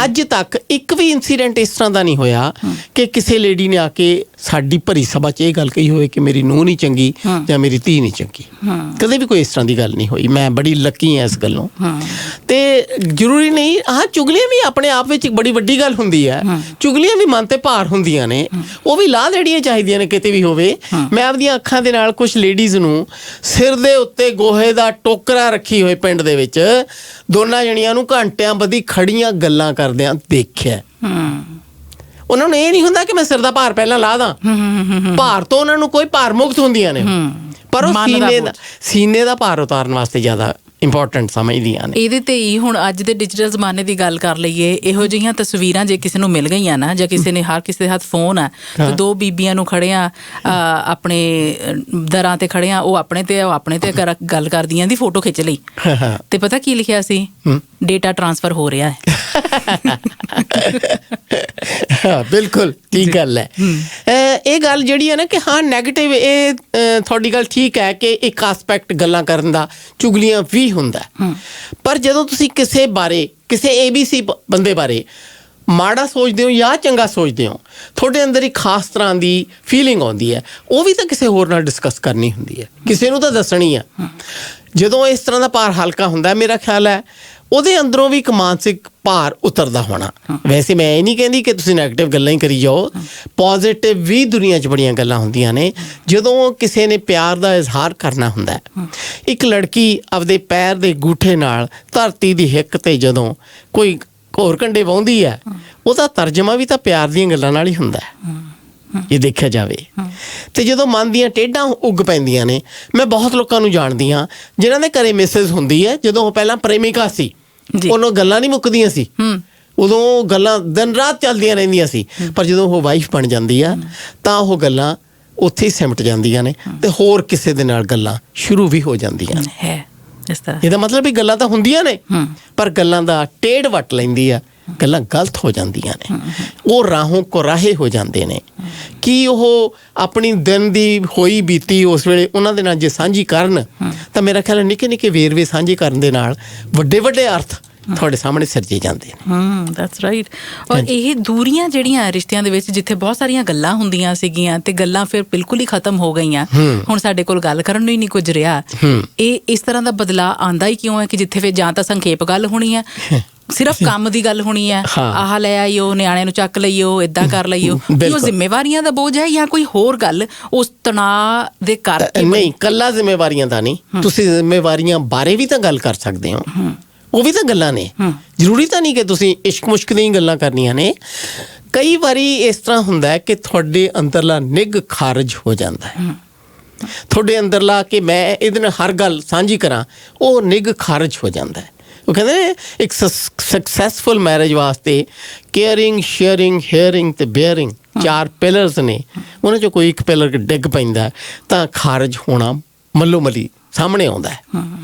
ਅੱਜ ਤੱਕ ਇੱਕ ਵੀ ਇਨਸੀਡੈਂਟ ਇਸ ਤਰ੍ਹਾਂ ਦਾ ਨਹੀਂ ਹੋਇਆ ਕਿ ਕਿਸੇ ਲੇਡੀ ਨੇ ਆ ਕੇ ਸਾਡੀ ਭਰੀ ਸਭਾ 'ਚ ਇਹ ਗੱਲ ਕਹੀ ਹੋਵੇ ਕਿ ਮੇਰੀ ਨੂੰਹ ਨਹੀਂ ਚੰਗੀ ਜਾਂ ਮੇਰੀ ਧੀ ਨਹੀਂ ਚੰਗੀ। ਕਦੇ ਵੀ ਕੋਈ ਇਸ ਤਰ੍ਹਾਂ ਦੀ ਗੱਲ ਨਹੀਂ ਹੋਈ। ਮੈਂ ਬੜੀ ਲੱਕੀ ਹਾਂ ਇਸ ਗੱਲੋਂ। ਤੇ ਜ਼ਰੂਰੀ ਨਹੀਂ, ਹਾਂ ਚੁਗਲੀਆਂ ਵੀ ਆਪਣੇ ਆਪ ਵਿੱਚ ਇੱਕ ਬੜੀ ਵੱਡੀ ਗੱਲ ਹੁੰਦੀ ਹੈ। ਚੁਗਲੀਆਂ ਵੀ ਮਨ 'ਤੇ ਭਾਰ ਹੁੰਦੀਆਂ ਨੇ, ਉਹ ਵੀ ਲਾਹ ਦੇਣੀਆਂ ਚਾਹੀਦੀਆਂ ਨੇ ਕਿਤੇ ਵੀ ਹੋਵੇ। ਮੈਂ ਆਪਦੀਆਂ ਅੱਖਾਂ ਦੇ ਨਾਲ ਕੁਛ ਲੇਡੀਜ਼ ਨੂੰ ਸਿਰ ਦੇ ਉੱਤੇ ਗੋਹੇ ਦਾ ਟੋਕਰਾ ਰੱਖੀ ਹੋਏ ਪਿੰਡ ਦੇ ਵਿੱਚ ਦੋਨਾਂ ਜਣੀਆਂ ਨੂੰ ਘੰਟਿਆਂ ਬੱਧੀ ਖੜੀਆਂ ਗੱਲਾਂ ਕਰਦਿਆਂ ਦੇਖਿਆ। ਉਹਨਾਂ ਨੂੰ ਇਹ ਨਹੀਂ ਹੁੰਦਾ ਕਿ ਮੈਂ ਸਿਰ ਦਾ ਭਾਰ ਪਹਿਲਾਂ ਲਾਹ ਦਾਂ। ਭਾਰ ਤੋਂ ਉਹਨਾਂ ਨੂੰ ਕੋਈ ਭਾਰ ਮੁਕਤ ਹੁੰਦੀਆਂ ਨੇ, ਪਰ ਉਹ ਸੀਨੇ ਦਾ ਭਾਰ ਉਤਾਰਨ ਵਾਸਤੇ ਜ਼ਿਆਦਾ ਇੰਪੋਰਟੈਂਟ ਸਮਝਦੀਆਂ ਨੇ। ਇਹਦੇ ਤੇ ਹੀ ਹੁਣ ਅੱਜ ਦੇ ਡਿਜੀਟਲ ਜ਼ਮਾਨੇ ਦੀ ਗੱਲ ਕਰ ਲਈਏ, ਇਹੋ ਜਿਹੀਆਂ ਤਸਵੀਰਾਂ ਜੇ ਕਿਸੇ ਨੂੰ ਮਿਲ ਗਈਆਂ ਨਾ, ਜਾਂ ਕਿਸੇ ਨੇ, ਹਰ ਕਿਸੇ ਦੇ ਹੱਥ ਫੋਨ ਆ, ਤੇ ਦੋ ਬੀਬੀਆਂ ਨੂੰ ਖੜਿਆਂ ਆਪਣੇ ਦਰਾਂ ਤੇ ਖੜਿਆਂ, ਉਹ ਆਪਣੇ ਤੇ ਗੱਲ ਕਰਦੀਆਂ ਦੀ ਫੋਟੋ ਖਿੱਚ ਲਈ, ਤੇ ਪਤਾ ਕੀ ਲਿਖਿਆ ਸੀ? ਡੇਟਾ ਟ੍ਰਾਂਸਫਰ ਹੋ ਰਿਹਾ ਹੈ। ਬਿਲਕੁਲ ਠੀਕ ਗੱਲ ਹੈ। ਇਹ ਗੱਲ ਜਿਹੜੀ ਹੈ ਨਾ ਕਿ ਹਾਂ ਨੈਗੇਟਿਵ, ਇਹ ਤੁਹਾਡੀ ਗੱਲ ਠੀਕ ਹੈ ਕਿ ਇੱਕ ਆਸਪੈਕਟ ਗੱਲਾਂ ਕਰਨ ਦਾ ਚੁਗਲੀਆਂ ਵੀ ਹੁੰਦਾ, ਪਰ ਜਦੋਂ ਤੁਸੀਂ ਕਿਸੇ ਬਾਰੇ, ਕਿਸੇ ABC ਬੰਦੇ ਬਾਰੇ ਮਾੜਾ ਸੋਚਦੇ ਹੋ ਜਾਂ ਚੰਗਾ ਸੋਚਦੇ ਹੋ, ਤੁਹਾਡੇ ਅੰਦਰ ਇੱਕ ਖਾਸ ਤਰ੍ਹਾਂ ਦੀ ਫੀਲਿੰਗ ਆਉਂਦੀ ਹੈ, ਉਹ ਵੀ ਤਾਂ ਕਿਸੇ ਹੋਰ ਨਾਲ ਡਿਸਕਸ ਕਰਨੀ ਹੁੰਦੀ ਹੈ, ਕਿਸੇ ਨੂੰ ਤਾਂ ਦੱਸਣੀ ਆ। ਜਦੋਂ ਇਸ ਤਰ੍ਹਾਂ ਦਾ ਭਾਰ ਹਲਕਾ ਹੁੰਦਾ, ਮੇਰਾ ਖਿਆਲ ਹੈ ਉਹਦੇ ਅੰਦਰੋਂ ਵੀ ਇੱਕ ਮਾਨਸਿਕ ਭਾਰ ਉਤਰਦਾ ਹੋਣਾ। ਵੈਸੇ ਮੈਂ ਇਹ ਨਹੀਂ ਕਹਿੰਦੀ ਕਿ ਤੁਸੀਂ ਨੈਗੇਟਿਵ ਗੱਲਾਂ ਹੀ ਕਰੀ ਜਾਓ, ਪੋਜ਼ੀਟਿਵ ਵੀ ਦੁਨੀਆ 'ਚ ਬੜੀਆਂ ਗੱਲਾਂ ਹੁੰਦੀਆਂ ਨੇ। ਜਦੋਂ ਕਿਸੇ ਨੇ ਪਿਆਰ ਦਾ ਇਜ਼ਹਾਰ ਕਰਨਾ ਹੁੰਦਾ, ਇੱਕ ਲੜਕੀ ਆਪਦੇ ਪੈਰ ਦੇ ਅੰਗੂਠੇ ਨਾਲ ਧਰਤੀ ਦੀ ਹਿੱਕ 'ਤੇ ਜਦੋਂ ਕੋਈ ਘੋਰ ਕੰਡੇ ਵਾਹੁੰਦੀ ਹੈ, ਉਹਦਾ ਤਰਜਮਾ ਵੀ ਤਾਂ ਪਿਆਰ ਦੀਆਂ ਗੱਲਾਂ ਨਾਲ ਹੀ ਹੁੰਦਾ ਜੇ ਦੇਖਿਆ ਜਾਵੇ। ਤੇ ਜਦੋਂ ਮਨ ਦੀਆਂ ਟੇਢਾਂ ਉੱਗ ਪੈਂਦੀਆਂ ਨੇ, ਮੈਂ ਬਹੁਤ ਲੋਕਾਂ ਨੂੰ ਜਾਣਦੀ ਹਾਂ ਜਿਨ੍ਹਾਂ ਦੇ ਘਰੇ ਮਿਸਿਸ ਹੁੰਦੀ ਹੈ, ਜਦੋਂ ਉਹ ਪਹਿਲਾਂ ਪ੍ਰੇਮਿਕਾ ਸੀ, ਉਹਨੂੰ ਗੱਲਾਂ ਨਹੀਂ ਮੁੱਕਦੀਆਂ ਸੀ, ਉਦੋਂ ਗੱਲਾਂ ਦਿਨ ਰਾਤ ਚੱਲਦੀਆਂ ਰਹਿੰਦੀਆਂ ਸੀ, ਪਰ ਜਦੋਂ ਉਹ ਵਾਈਫ ਬਣ ਜਾਂਦੀ ਆ ਤਾਂ ਉਹ ਗੱਲਾਂ ਉੱਥੇ ਹੀ ਸਿਮਟ ਜਾਂਦੀਆਂ ਨੇ ਤੇ ਹੋਰ ਕਿਸੇ ਦੇ ਨਾਲ ਗੱਲਾਂ ਸ਼ੁਰੂ ਵੀ ਹੋ ਜਾਂਦੀਆਂ ਨੇ। ਇਹਦਾ ਮਤਲਬ ਵੀ ਗੱਲਾਂ ਤਾਂ ਹੁੰਦੀਆਂ ਨੇ, ਪਰ ਗੱਲਾਂ ਦਾ ਟੇਢ ਵੱਟ ਲੈਂਦੀ ਆ, ਗੱਲਾਂ ਗਲਤ ਹੋ ਜਾਂਦੀਆਂ ਨੇ, ਉਹ ਰਾਹੋਂ ਕੁਰਾਹੇ ਹੋ ਜਾਂਦੇ ਨੇ। ਕਿ ਉਹ ਆਪਣੀ ਦਿਨ ਦੀ ਹੋਈ ਬੀਤੀ ਉਸ ਵੇਲੇ ਉਹਨਾਂ ਦੇ ਨਾਲ ਜੇ ਸਾਂਝੀ ਕਰਨ, ਤਾਂ ਮੇਰਾ ਖਿਆਲ ਨਿੱਕੇ ਨਿੱਕੇ ਵੇਰਵੇ ਸਾਂਝੇ ਕਰਨ ਦੇ ਨਾਲ ਵੱਡੇ ਵੱਡੇ ਅਰਥ ਤੁਹਾਡੇ ਸਾਹਮਣੇ ਸਿਰਜੇ ਜਾਂਦੇ ਨੇ। That's right. ਔਰ ਇਹ ਦੂਰੀਆਂ ਜਿਹੜੀਆਂ ਰਿਸ਼ਤਿਆਂ ਦੇ ਵਿੱਚ, ਜਿੱਥੇ ਬਹੁਤ ਸਾਰੀਆਂ ਗੱਲਾਂ ਹੁੰਦੀਆਂ ਸੀਗੀਆਂ ਤੇ ਗੱਲਾਂ ਫਿਰ ਬਿਲਕੁਲ ਹੀ ਖਤਮ ਹੋ ਗਈਆਂ, ਹੁਣ ਸਾਡੇ ਕੋਲ ਗੱਲ ਕਰਨ ਨੂੰ ਹੀ ਨਹੀਂ ਕੁਝ ਰਿਹਾ। ਇਹ ਇਸ ਤਰ੍ਹਾਂ ਦਾ ਬਦਲਾਅ ਆਉਂਦਾ ਹੀ ਕਿਉਂ ਹੈ ਕਿ ਜਿੱਥੇ ਫਿਰ ਜਾਂ ਤਾਂ ਸੰਖੇਪ ਗੱਲ ਹੋਣੀ ਹੈ, ਸਿਰਫ ਕੰਮ ਦੀ ਗੱਲ ਹੋਣੀ ਹੈ, ਆਹ ਲੈ ਆਈਓ, ਨਿਆਣਿਆਂ ਨੂੰ ਚੱਕ ਲਈਓ, ਏਦਾਂ ਕਰ ਲਈਓ, ਉਹ ਜ਼ਿੰਮੇਵਾਰੀਆਂ ਦਾ ਬੋਝ ਹੈ ਜਾਂ ਕੋਈ ਹੋਰ ਗੱਲ ਉਸ ਤਣਾਅ ਦੇ ਕਰਕੇ? ਨਹੀਂ, ਕੱਲਾ ਜ਼ਿੰਮੇਵਾਰੀਆਂ ਦਾ ਨਹੀਂ, ਤੁਸੀਂ ਜ਼ਿੰਮੇਵਾਰੀਆਂ ਬਾਰੇ ਵੀ ਤਾਂ ਗੱਲ ਕਰ ਸਕਦੇ ਹੋ, ਉਹ ਵੀ ਤਾਂ ਗੱਲਾਂ ਨੇ। ਜ਼ਰੂਰੀ ਤਾਂ ਨਹੀਂ ਕਿ ਤੁਸੀਂ ਇਸ਼ਕ ਮੁਸ਼ਕ ਦੀਆਂ ਗੱਲਾਂ ਕਰਨੀਆਂ ਨੇ। ਕਈ ਵਾਰੀ ਇਸ ਤਰ੍ਹਾਂ ਹੁੰਦਾ ਕਿ ਤੁਹਾਡੇ ਅੰਦਰਲਾ ਨਿੱਘ ਖਾਰਜ ਹੋ ਜਾਂਦਾ ਹੈ, ਤੁਹਾਡੇ ਅੰਦਰਲਾ ਕਿ ਮੈਂ ਇਹਦੇ ਨਾਲ ਹਰ ਗੱਲ ਸਾਂਝੀ ਕਰਾਂ, ਉਹ ਨਿੱਘ ਖਾਰਜ ਹੋ ਜਾਂਦਾ ਹੈ। ਉਹ ਕਹਿੰਦੇ ਨੇ ਇੱਕ ਸਕਸੈਸਫੁਲ ਮੈਰਿਜ ਵਾਸਤੇ ਕੇਅਰਿੰਗ, ਸ਼ੇਅਰਿੰਗ, ਹੇਅਰਿੰਗ ਤੇ ਬੇਅਰਿੰਗ 4 ਪਿਲਰਸ ਨੇ। ਉਹਨਾਂ 'ਚੋਂ ਕੋਈ ਇੱਕ ਪਿਲਰ ਡਿੱਗ ਪੈਂਦਾ ਤਾਂ ਖਾਰਜ ਹੋਣਾ ਮੱਲੋ ਮੱਲੀ ਸਾਹਮਣੇ ਆਉਂਦਾ ਹੈ।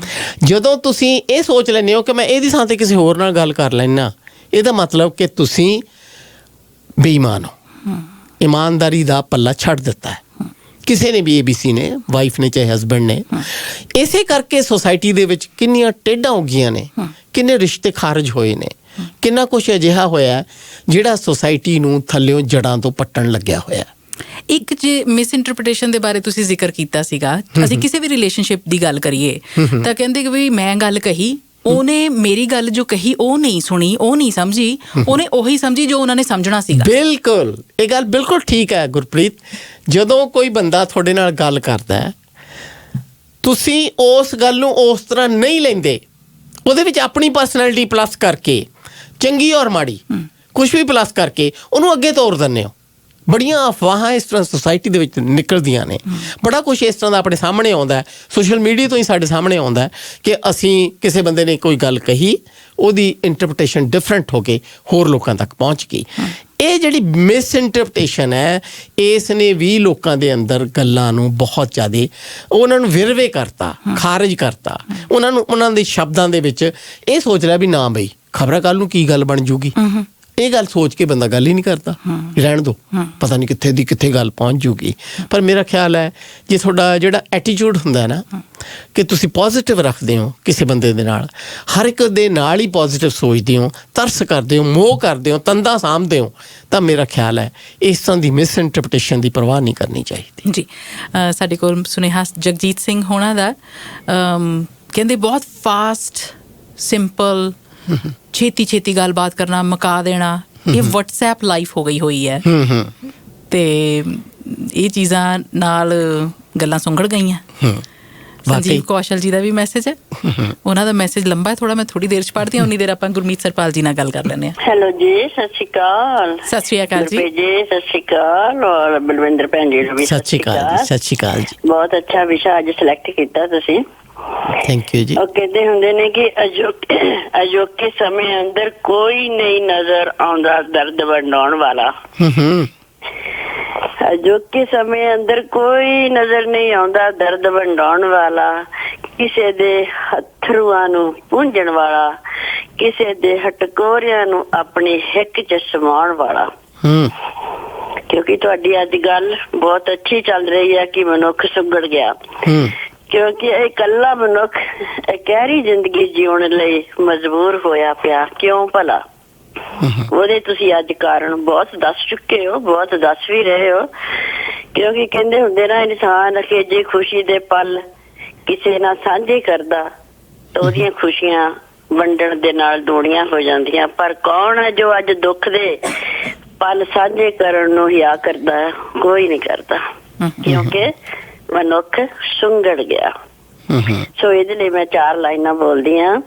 ਜਦੋਂ ਤੁਸੀਂ ਇਹ ਸੋਚ ਲੈਂਦੇ ਹੋ ਕਿ ਮੈਂ ਇਹਦੀ ਥਾਂ 'ਤੇ ਕਿਸੇ ਹੋਰ ਨਾਲ ਗੱਲ ਕਰ ਲੈਣਾ, ਇਹਦਾ ਮਤਲਬ ਕਿ ਤੁਸੀਂ ਬੇਈਮਾਨ ਹੋ, ਇਮਾਨਦਾਰੀ ਦਾ ਪੱਲਾ ਛੱਡ ਦਿੱਤਾ ਹੈ। ਕਿਸੇ ਨੇ ਵੀ ABC ਨੇ, ਵਾਈਫ ਨੇ ਚਾਹੇ ਹਸਬੈਂਡ ਨੇ। ਇਸੇ ਕਰਕੇ ਸੋਸਾਇਟੀ ਦੇ ਵਿੱਚ ਕਿੰਨੀਆਂ ਟੇਢਾਂ ਹੋ ਗਈਆਂ ਨੇ, ਕਿੰਨੇ ਰਿਸ਼ਤੇ ਖਾਰਜ ਹੋਏ ਨੇ, ਕਿੰਨਾ ਕੁਛ ਅਜਿਹਾ ਹੋਇਆ ਜਿਹੜਾ ਸੋਸਾਇਟੀ ਨੂੰ ਥੱਲਿਓਂ ਜੜ੍ਹਾਂ ਤੋਂ ਪੱਟਣ ਲੱਗਿਆ ਹੋਇਆ। ਇੱਕ ਜੇ ਮਿਸ ਇੰਟਰਪ੍ਰੀਟੇਸ਼ਨ ਦੇ ਬਾਰੇ ਤੁਸੀਂ ਜ਼ਿਕਰ ਕੀਤਾ ਸੀਗਾ, ਅਸੀਂ ਕਿਸੇ ਵੀ ਰਿਲੇਸ਼ਨਸ਼ਿਪ ਦੀ ਗੱਲ ਕਰੀਏ ਤਾਂ ਕਹਿੰਦੇ ਕਿ ਵੀ ਮੈਂ ਗੱਲ ਕਹੀ, ਉਹਨੇ ਮੇਰੀ ਗੱਲ ਜੋ ਕਹੀ ਉਹ ਨਹੀਂ ਸੁਣੀ, ਉਹ ਨਹੀਂ ਸਮਝੀ, ਉਹਨੇ ਉਹੀ ਸਮਝੀ ਜੋ ਉਹਨਾਂ ਨੇ ਸਮਝਣਾ ਸੀਗਾ। ਬਿਲਕੁਲ, ਇਹ ਗੱਲ ਬਿਲਕੁਲ ਠੀਕ ਹੈ ਗੁਰਪ੍ਰੀਤ। ਜਦੋਂ ਕੋਈ ਬੰਦਾ ਤੁਹਾਡੇ ਨਾਲ ਗੱਲ ਕਰਦਾ, ਤੁਸੀਂ ਉਸ ਗੱਲ ਨੂੰ ਉਸ ਤਰ੍ਹਾਂ ਨਹੀਂ ਲੈਂਦੇ, ਉਹਦੇ ਵਿੱਚ ਆਪਣੀ ਪਰਸਨੈਲਿਟੀ ਪਲੱਸ ਕਰਕੇ, ਚੰਗੀ ਔਰ ਮਾੜੀ ਕੁਛ ਵੀ ਪਲੱਸ ਕਰਕੇ ਉਹਨੂੰ ਅੱਗੇ ਤੋਰ ਦਿੰਦੇ ਹੋ। ਬੜੀਆਂ ਅਫਵਾਹਾਂ ਇਸ ਤਰ੍ਹਾਂ ਸੋਸਾਇਟੀ ਦੇ ਵਿੱਚ ਨਿਕਲਦੀਆਂ ਨੇ, ਬੜਾ ਕੁਛ ਇਸ ਤਰ੍ਹਾਂ ਦਾ ਆਪਣੇ ਸਾਹਮਣੇ ਆਉਂਦਾ, ਸੋਸ਼ਲ ਮੀਡੀਆ ਤੋਂ ਹੀ ਸਾਡੇ ਸਾਹਮਣੇ ਆਉਂਦਾ ਕਿ ਅਸੀਂ ਕਿਸੇ ਬੰਦੇ ਨੇ ਕੋਈ ਗੱਲ ਕਹੀ, ਉਹਦੀ ਇੰਟਰਪ੍ਰੀਟੇਸ਼ਨ ਡਿਫਰੈਂਟ ਹੋ ਕੇ ਹੋਰ ਲੋਕਾਂ ਤੱਕ ਪਹੁੰਚ ਗਈ। ਇਹ ਜਿਹੜੀ ਮਿਸ ਇੰਟਰਪ੍ਰੀਟੇਸ਼ਨ ਹੈ, ਇਸ ਨੇ ਵੀ ਲੋਕਾਂ ਦੇ ਅੰਦਰ ਗੱਲਾਂ ਨੂੰ ਬਹੁਤ ਜ਼ਿਆਦਾ ਉਹਨਾਂ ਨੂੰ ਵਿਰਵੇ ਕਰਤਾ, ਖਾਰਜ ਕਰਤਾ। ਉਹਨਾਂ ਨੂੰ ਉਹਨਾਂ ਦੇ ਸ਼ਬਦਾਂ ਦੇ ਵਿੱਚ ਇਹ ਸੋਚ ਲਿਆ ਵੀ ਨਾ ਬਈ ਖਬਰਾਂ ਕੱਲ੍ਹ ਨੂੰ ਕੀ ਗੱਲ ਬਣ ਜੂਗੀ। ਇਹ ਗੱਲ ਸੋਚ ਕੇ ਬੰਦਾ ਗੱਲ ਹੀ ਨਹੀਂ ਕਰਦਾ, ਰਹਿਣ ਦਿਓ, ਪਤਾ ਨਹੀਂ ਕਿੱਥੇ ਦੀ ਕਿੱਥੇ ਗੱਲ ਪਹੁੰਚ ਜੂਗੀ। ਪਰ ਮੇਰਾ ਖਿਆਲ ਹੈ ਜੇ ਤੁਹਾਡਾ ਜਿਹੜਾ ਐਟੀਟਿਊਡ ਹੁੰਦਾ ਨਾ ਕਿ ਤੁਸੀਂ ਪੋਜ਼ੀਟਿਵ ਰੱਖਦੇ ਹੋ ਕਿਸੇ ਬੰਦੇ ਦੇ ਨਾਲ, ਹਰ ਇੱਕ ਦੇ ਨਾਲ ਹੀ ਪੋਜ਼ੀਟਿਵ ਸੋਚਦੇ ਹੋ, ਤਰਸ ਕਰਦੇ ਹੋ, ਮੋਹ ਕਰਦੇ ਹੋ, ਤੰਦਾਂ ਸਾਂਭਦੇ ਹੋ, ਤਾਂ ਮੇਰਾ ਖਿਆਲ ਹੈ ਇਸ ਤਰ੍ਹਾਂ ਦੀ ਮਿਸ ਇੰਟਰਪ੍ਰੀਟੇਸ਼ਨ ਦੀ ਪਰਵਾਹ ਨਹੀਂ ਕਰਨੀ ਚਾਹੀਦੀ। ਜੀ, ਸਾਡੇ ਕੋਲ ਸੁਨੇਹਾ ਜਗਜੀਤ ਸਿੰਘ ਹੋਣਾ ਦਾ, ਕਹਿੰਦੇ ਬਹੁਤ ਫਾਸਟ, ਸਿੰਪਲ, ਛੇਤੀ ਛੇਤੀ ਗੱਲਬਾਤ ਕਰਨਾ, ਮੁਕਾ ਦੇਣਾ, ਇਹ WhatsApp ਲਾਈਫ ਹੋ ਗਈ ਹੋਈ ਹੈ ਤੇ ਇਹ ਚੀਜ਼ਾਂ ਨਾਲ ਗੱਲਾਂ ਸੁੰਗੜ ਗਈਆਂ। ਸੰਜੀਵ ਕੌਸ਼ਲ ਜੀ ਦਾ ਵੀ ਮੈਸੇਜ ਹੈ, ਉਹਨਾਂ ਦਾ ਮੈਸੇਜ ਲੰਬਾ ਹੈ ਥੋੜਾ, ਮੈਂ ਥੋੜੀ ਦੇਰ ਚ ਪੜ੍ਹਦੀ ਹਾਂ, ਉਨੀ ਦੇਰ ਆਪਾਂ ਗੁਰਮੀਤ ਸਰਪਾਲ ਜੀ ਨਾਲ ਗੱਲ ਕਰ ਲੈਂਦੇ ਹਾਂ। ਹੈਲੋ ਜੀ, ਸਤਿ ਸ਼੍ਰੀ ਅਕਾਲ। ਸਤਿ ਸ਼੍ਰੀ ਅਕਾਲ ਜੀ। ਸਤਿ ਸ਼੍ਰੀ ਅਕਾਲ। ਔਰ ਬਲਵਿੰਦਰ ਭੈਣ ਜੀ ਨੂੰ ਵੀ ਸਤਿ ਸ਼੍ਰੀ ਅਕਾਲ ਜੀ। ਸਤਿ ਸ਼੍ਰੀ ਅਕਾਲ ਜੀ। ਬਹੁਤ ਅੱਛਾ ਵਿਸ਼ਾ ਅੱਜ ਸਿਲੈਕਟ ਕੀਤਾ ਤੁਸੀਂ, ਥੈਂਕ ਯੂ ਜੀ। ਉਹ ਕਹਿੰਦੇ ਹੁੰਦੇ ਨੇ ਕਿ ਅਜੋਕੇ ਸਮੇਂ ਅੰਦਰ ਕੋਈ ਨਹੀਂ ਨਜ਼ਰ ਆਉਂਦਾ ਦਰਦ ਵੰਡਾਉਣ ਵਾਲਾ। ਅਜੋਕੇ ਸਮੇਂ ਅੰਦਰ ਕੋਈ ਨਜ਼ਰ ਨਹੀਂ ਆਉਂਦਾ ਦਰਦ ਵੰਡਾਉਣ ਵਾਲਾ, ਕਿਸੇ ਦੇ ਹੱਥਰੂਆਂ ਨੂੰ ਪੂੰਝਣ ਵਾਲਾ, ਕਿਸੇ ਦੇ ਹਟਕੋਰਿਆਂ ਨੂੰ ਆਪਣੀ ਹਿੱਕ 'ਚ ਸਮਾਉਣ ਵਾਲਾ। ਕਿਉਂਕਿ ਤੁਹਾਡੀ ਅੱਜ ਗੱਲ ਬਹੁਤ ਅੱਛੀ ਚੱਲ ਰਹੀ ਹੈ ਕਿ ਮਨੁੱਖ ਸੁੰਗੜ ਗਿਆ, ਕਿਉਂਕਿ ਇਹ ਇਕੱਲਾ ਮਨੁੱਖ ਇਕਹਿਰੀ ਜ਼ਿੰਦਗੀ ਜਿਉਣ ਲਈ ਮਜਬੂਰ ਹੋਇਆ ਪਿਆ। ਕਿਉਂ ਭਲਾ? ਉਹਦੇ ਤੁਸੀਂ ਅੱਜ ਕਾਰਨ ਬਹੁਤ ਦੱਸ ਚੁੱਕੇ ਹੋ, ਬਹੁਤ ਦੱਸ ਵੀ ਰਹੇ ਹੋ। ਕਿਉਂਕਿ ਕਹਿੰਦੇ ਹੁੰਦੇ ਨਾ, ਇਨਸਾਨ ਅਕੇਜੇ ਖੁਸ਼ੀ ਦੇ ਪਲ ਕਿਸੇ ਨਾਲ ਸਾਂਝੇ ਕਰਦਾ ਤਾਂ ਉਹਦੀਆਂ ਖੁਸ਼ੀਆਂ ਵੰਡਣ ਦੇ ਨਾਲ ਦੂਣੀਆਂ ਹੋ ਜਾਂਦੀਆਂ। ਪਰ ਕੌਣ ਹੈ ਜੋ ਅੱਜ ਦੁੱਖ ਦੇ ਪਲ ਸਾਂਝੇ ਕਰਨ ਨੂੰ ਹਿਆ ਕਰਦਾ ਹੈ? ਕੋਈ ਨਹੀਂ ਕਰਦਾ, ਕਿਉਂਕਿ ਮਨੁੱਖ ਸੁੰਗੜ ਗਿਆ। ਸੋ ਇਹਦੇ ਲਈ ਮੈਂ 4 ਲਾਈਨਾਂ ਬੋਲਦੀ ਹਾਂ।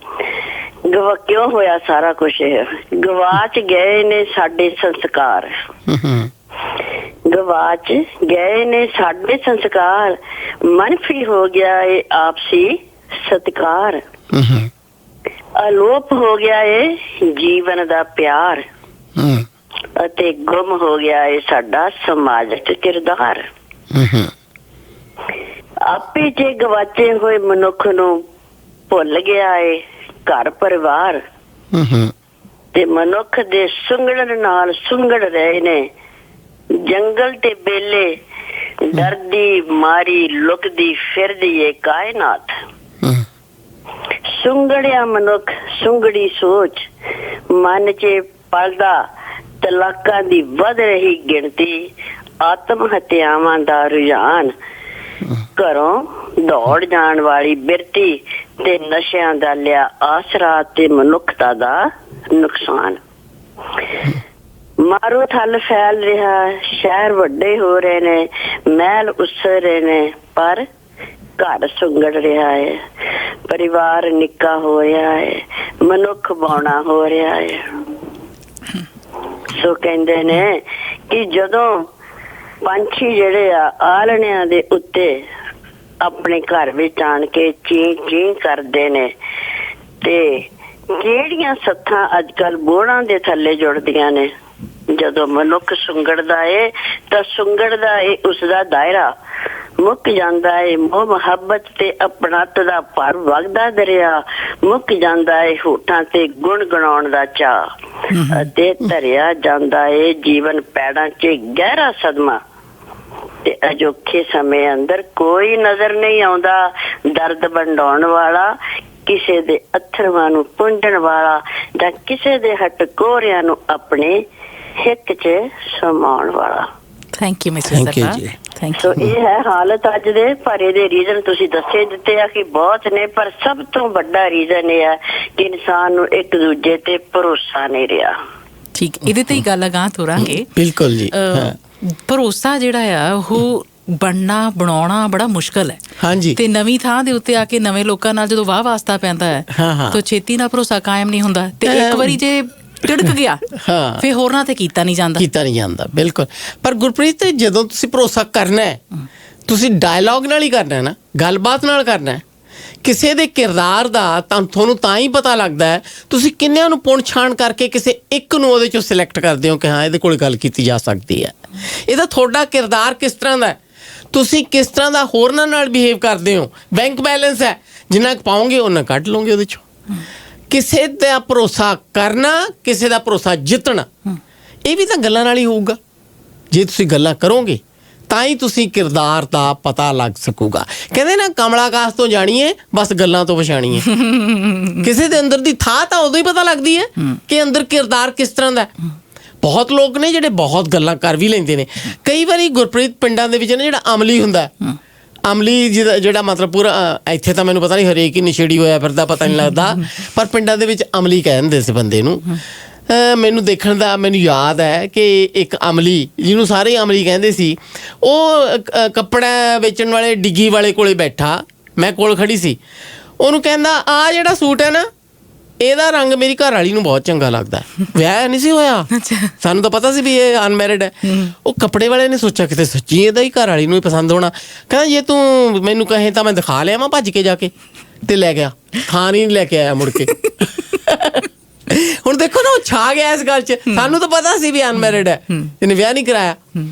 ਕਿਉਂ ਹੋਇਆ ਸਾਰਾ ਕੁਛ ਇਹ? ਗਵਾਚ ਗਏ ਨੇ ਸਾਡੇ ਸੰਸਕਾਰ, ਗਵਾਚ ਗਏ ਨੇ ਸਾਡੇ ਸੰਸਕਾਰ, ਮਨਫੀ ਹੋ ਗਿਆ ਏ ਆਪਸੀ ਸਤਿਕਾਰ, ਅਲੋਪ ਹੋ ਗਿਆ ਏ ਜੀਵਨ ਦਾ ਪਿਆਰ, ਅਤੇ ਗੁੰਮ ਹੋ ਗਿਆ ਏ ਸਾਡਾ ਸਮਾਜਿਕ ਕਿਰਦਾਰ। ਆਪੇ ਜੇ ਗਵਾਚੇ ਹੋਏ ਮਨੁੱਖ ਨੂੰ ਭੁੱਲ ਗਿਆ ਏ ਘਰ ਪਰਿਵਾਰ, ਤੇ ਮਨੁੱਖ ਦੇ ਸੁੰਗੜਨ ਨਾਲ ਸੁੰਗੜ ਰਹੇ ਨੇ ਜੰਗਲ ਤੇ ਬੇਲੇ, ਡਰਦੀ ਮਾਰੀ ਲੁਕਦੀ ਫਿਰਦੀ ਏ ਕਾਇਨਾਤ। ਸੁੰਗੜਿਆ ਮਨੁੱਖ ਸੁੰਗੜੀ ਸੋਚ, ਮਨ 'ਚ ਪਲਦਾ ਤਲਾਕਾਂ ਦੀ ਵੱਧ ਰਹੀ ਗਿਣਤੀ, ਆਤਮ ਹੱਤਿਆਵਾਂ ਦਾ ਰੁਝਾਨ, ਘਰੋਂ ਦੌੜ ਜਾਣ ਵਾਲੀ ਬਿਰਤੀ, ਤੇ ਨਸ਼ਿਆਂ ਦਾ ਲਿਆ ਆਸਰਾ, ਤੇ ਮਨੁੱਖਤਾ ਦਾ ਨੁਕਸਾਨ। ਮਾਰੋ ਥਲ ਫੈਲ ਰਿਹਾ, ਸ਼ਹਿਰ ਵੱਡੇ ਹੋ ਰਹੇ ਨੇ, ਮਹਿਲ ਉਸਰ ਰਹੇ ਨੇ, ਪਰ ਘਰ ਸੁੰਗੜ ਰਿਹਾ ਹੈ, ਪਰਿਵਾਰ ਨਿੱਕਾ ਹੋ ਰਿਹਾ ਹੈ, ਮਨੁੱਖ ਬੌਣਾ ਹੋ ਰਿਹਾ ਹੈ। ਸੋ ਕਹਿੰਦੇ ਨੇ ਕਿ ਜਦੋਂ ਪੰਛੀ ਜਿਹੜੇ ਆ ਆਲਣਿਆਂ ਦੇ ਉੱਤੇ ਆਪਣੇ ਘਰ ਵਿੱਚ ਆਣ ਕੇ ਚੀਂ ਚੀਂ ਕਰਦੇ ਨੇ, ਤੇ ਕਿਹੜੀਆਂ ਸੱਥਾਂ ਅੱਜ ਕੱਲ ਬੋੜਾਂ ਦੇ ਥੱਲੇ ਜੁੜਦੀਆਂ ਨੇ। ਜਦੋਂ ਮਨੁੱਖ ਸੁੰਗੜਦਾ ਏ ਤਾਂ ਸੁੰਗੜਦਾ ਏ ਉਸਦਾ ਦਾਇਰਾ, ਮੁੱਕ ਜਾਂਦਾ ਏ ਮੋਹ ਮੁਹੱਬਤ ਤੇ ਆਪਣਤ ਦਾ ਭਰ ਵਗਦਾ ਦਰਿਆ, ਮੁੱਕ ਜਾਂਦਾ ਏ ਹੋਠਾਂ ਤੇ ਗੁਣ ਗਣਾਉਣ ਦਾ ਚਾਅ, ਅਤੇ ਧਰਿਆ ਜਾਂਦਾ ਏ ਜੀਵਨ ਪੈੜਾਂ 'ਚ ਗਹਿਰਾ ਸਦਮਾ। ਤੇ ਅਜੋਖੇ ਸਮੇਂ ਅੰਦਰ ਕੋਈ ਨਜ਼ਰ ਨਹੀਂ ਆਉਂਦਾ ਦਰਦ ਵੰਡਾਉਣ ਵਾਲਾ, ਕਿਸੇ ਦੇ ਅਥਰਵਾਂ ਨੂੰ ਪੁੰਝਣ ਵਾਲਾ, ਜਾਂ ਕਿਸੇ ਦੇ ਹਟਕੋਰਿਆਂ ਨੂੰ ਆਪਣੇ ਹਿੱਕ 'ਚ ਸਮਾਉਣ ਵਾਲਾ। Thank you mister Sherpa, thank you. ਇਹ ਹੈ ਹਾਲਤ ਅੱਜ ਦੇ, ਪਰ ਇਹਦੇ ਰੀਜ਼ਨ ਤੁਸੀਂ ਦੱਸੇ ਦਿੱਤੇ ਆ ਕਿ ਬਹੁਤ ਨੇ, ਪਰ ਸਭ ਤੋਂ ਵੱਡਾ ਰੀਜ਼ਨ ਇਹ ਹੈ ਕਿ ਇਨਸਾਨ ਨੂੰ ਇੱਕ ਦੂਜੇ ਤੇ ਭਰੋਸਾ ਨਹੀਂ ਰਿਹਾ। ਠੀਕ, ਇਹਦੇ ਤੇ ਹੀ ਗੱਲ ਅਗਾਂਹ ਤੋਰਾਂਗੇ। ਬਿਲਕੁਲ ਜੀ। ਭਰੋਸਾ ਜਿਹੜਾ ਆ ਉਹ ਬਣਨਾ ਬਣਾਉਣਾ ਬੜਾ ਮੁਸ਼ਕਲ ਹੈ। ਹਾਂਜੀ। ਤੇ ਨਵੀਂ ਥਾਂ ਦੇ ਉੱਤੇ ਆ ਕੇ ਨਵੇਂ ਲੋਕਾਂ ਨਾਲ ਜਦੋਂ ਵਾਹ ਵਾਸਤਾ ਪੈਂਦਾ ਹੈ ਤਾਂ ਛੇਤੀ ਨਾਲ ਭਰੋਸਾ ਕਾਇਮ ਨਹੀਂ ਹੁੰਦਾ, ਤੇ ਇੱਕ ਵਾਰੀ ਜੇ ਟਿੜਕ ਗਿਆ ਫਿਰ ਹੋਰਨਾਂ ਤੇ ਕੀਤਾ ਨਹੀਂ ਜਾਂਦਾ। ਬਿਲਕੁਲ। ਪਰ ਗੁਰਪ੍ਰੀਤ, ਜਦੋਂ ਤੁਸੀਂ ਭਰੋਸਾ ਕਰਨਾ ਹੈ, ਤੁਸੀਂ ਡਾਇਲੌਗ ਨਾਲ ਹੀ ਕਰਨਾ ਹੈ ਨਾ, ਗੱਲਬਾਤ ਨਾਲ ਕਰਨਾ ਹੈ। ਕਿਸੇ ਦੇ ਕਿਰਦਾਰ ਦਾ ਤੁਹਾਨੂੰ ਤਾਂ ਹੀ ਪਤਾ ਲੱਗਦਾ ਹੈ, ਤੁਸੀਂ ਕਿੰਨਿਆਂ ਨੂੰ ਪੁਣ ਛਾਣ ਕਰਕੇ ਕਿਸੇ ਇੱਕ ਨੂੰ ਉਹਦੇ 'ਚੋਂ ਸਿਲੈਕਟ ਕਰਦੇ ਹੋ ਕਿ ਹਾਂ ਇਹਦੇ ਕੋਲ ਗੱਲ ਕੀਤੀ ਜਾ ਸਕਦੀ ਹੈ। ਇਹਦਾ ਤੁਹਾਡਾ ਕਿਰਦਾਰ ਕਿਸ ਤਰ੍ਹਾਂ ਦਾ ਹੈ, ਤੁਸੀਂ ਕਿਸ ਤਰ੍ਹਾਂ ਦਾ ਹੋਰਨਾਂ ਨਾਲ ਬਿਹੇਵ ਕਰਦੇ ਹੋ। ਬੈਂਕ ਬੈਲੈਂਸ ਹੈ, ਜਿੰਨਾ ਪਾਓਗੇ ਉਹਨਾਂ ਕੱਢ ਲਓਗੇ ਉਹਦੇ 'ਚੋਂ। ਕਿਸੇ ਦਾ ਭਰੋਸਾ ਕਰਨਾ, ਕਿਸੇ ਦਾ ਭਰੋਸਾ ਜਿੱਤਣਾ, ਇਹ ਵੀ ਤਾਂ ਗੱਲਾਂ ਨਾਲ ਹੀ ਹੋਊਗਾ। ਜੇ ਤੁਸੀਂ ਗੱਲਾਂ ਕਰੋਗੇ ਤਾਂ ਹੀ ਤੁਸੀਂ ਕਿਰਦਾਰ ਦਾ ਪਤਾ ਲੱਗ ਸਕੂਗਾ। ਕਹਿੰਦੇ ਨਾ, ਕਮਲਾ ਕਾਸ ਤੋਂ ਜਾਣੀਏ ਬਸ ਗੱਲਾਂ ਤੋਂ ਪਛਾਣੀਏ। ਕਿਸੇ ਦੇ ਅੰਦਰ ਦੀ ਥਾਂ ਤਾਂ ਉਦੋਂ ਹੀ ਪਤਾ ਲੱਗਦੀ ਹੈ ਕਿ ਅੰਦਰ ਕਿਰਦਾਰ ਕਿਸ ਤਰ੍ਹਾਂ ਦਾ। ਬਹੁਤ ਲੋਕ ਨੇ ਜਿਹੜੇ ਬਹੁਤ ਗੱਲਾਂ ਕਰ ਵੀ ਲੈਂਦੇ ਨੇ। ਕਈ ਵਾਰੀ ਗੁਰਪ੍ਰੀਤ ਪਿੰਡਾਂ ਦੇ ਵਿੱਚ ਨਾ ਜਿਹੜਾ ਅਮਲੀ ਹੁੰਦਾ, ਅਮਲੀ ਜਿਹੜਾ ਮਤਲਬ ਪੂਰਾ, ਇੱਥੇ ਤਾਂ ਮੈਨੂੰ ਪਤਾ ਨਹੀਂ ਹਰੇਕ ਹੀ ਨਸ਼ੇੜੀ ਹੋਇਆ ਫਿਰਦਾ, ਪਤਾ ਨਹੀਂ ਲੱਗਦਾ, ਪਰ ਪਿੰਡਾਂ ਦੇ ਵਿੱਚ ਅਮਲੀ ਕਹਿ ਦਿੰਦੇ ਸੀ ਬੰਦੇ ਨੂੰ। ਮੈਨੂੰ ਦੇਖਣ ਦਾ ਮੈਨੂੰ ਯਾਦ ਹੈ ਕਿ ਇੱਕ ਅਮਲੀ, ਜਿਹਨੂੰ ਸਾਰੇ ਅਮਲੀ ਕਹਿੰਦੇ ਸੀ, ਉਹ ਕੱਪੜਾ ਵੇਚਣ ਵਾਲੇ ਡਿੱਗੀ ਵਾਲੇ ਕੋਲੇ ਬੈਠਾ, ਮੈਂ ਕੋਲ ਖੜੀ ਸੀ, ਉਹਨੂੰ ਕਹਿੰਦਾ, ਆਹ ਜਿਹੜਾ ਸੂਟ ਹੈ ਨਾ, ਇਹਦਾ ਰੰਗ ਮੇਰੀ ਘਰ ਵਾਲੀ ਨੂੰ ਬਹੁਤ ਚੰਗਾ ਲੱਗਦਾ। ਵਿਆਹ ਨਹੀਂ ਸੀ ਹੋਇਆ, ਸਾਨੂੰ ਤਾਂ ਪਤਾ ਸੀ ਵੀ ਇਹ ਅਨਮੈਰਿਡ ਹੈ। ਉਹ ਕੱਪੜੇ ਵਾਲੇ ਨੇ ਸੋਚਿਆ ਕਿਤੇ ਸੱਚੀ ਇਹਦਾ ਹੀ ਘਰ ਵਾਲੀ ਨੂੰ ਹੀ ਪਸੰਦ ਹੋਣਾ। ਕਹਿੰਦਾ ਜੇ ਤੂੰ ਮੈਨੂੰ ਕਹੇ ਤਾਂ ਮੈਂ ਦਿਖਾ ਲਿਆ, ਮੈਂ ਭੱਜ ਕੇ ਜਾ ਕੇ ਤੇ ਲੈ ਗਿਆ। ਖਾਣ ਹੀ ਨਹੀਂ ਲੈ ਕੇ ਆਇਆ ਮੁੜ ਕੇ। ਹੁਣ ਦੇਖੋ ਨਾ, ਉਹ ਛਾ ਗਿਆ ਇਸ ਗੱਲ 'ਚ। ਸਾਨੂੰ ਤਾਂ ਪਤਾ ਸੀ ਵੀ ਅਨਮੈਰਿਡ ਹੈ, ਇਹਨੇ ਵਿਆਹ ਨਹੀਂ ਕਰਾਇਆ,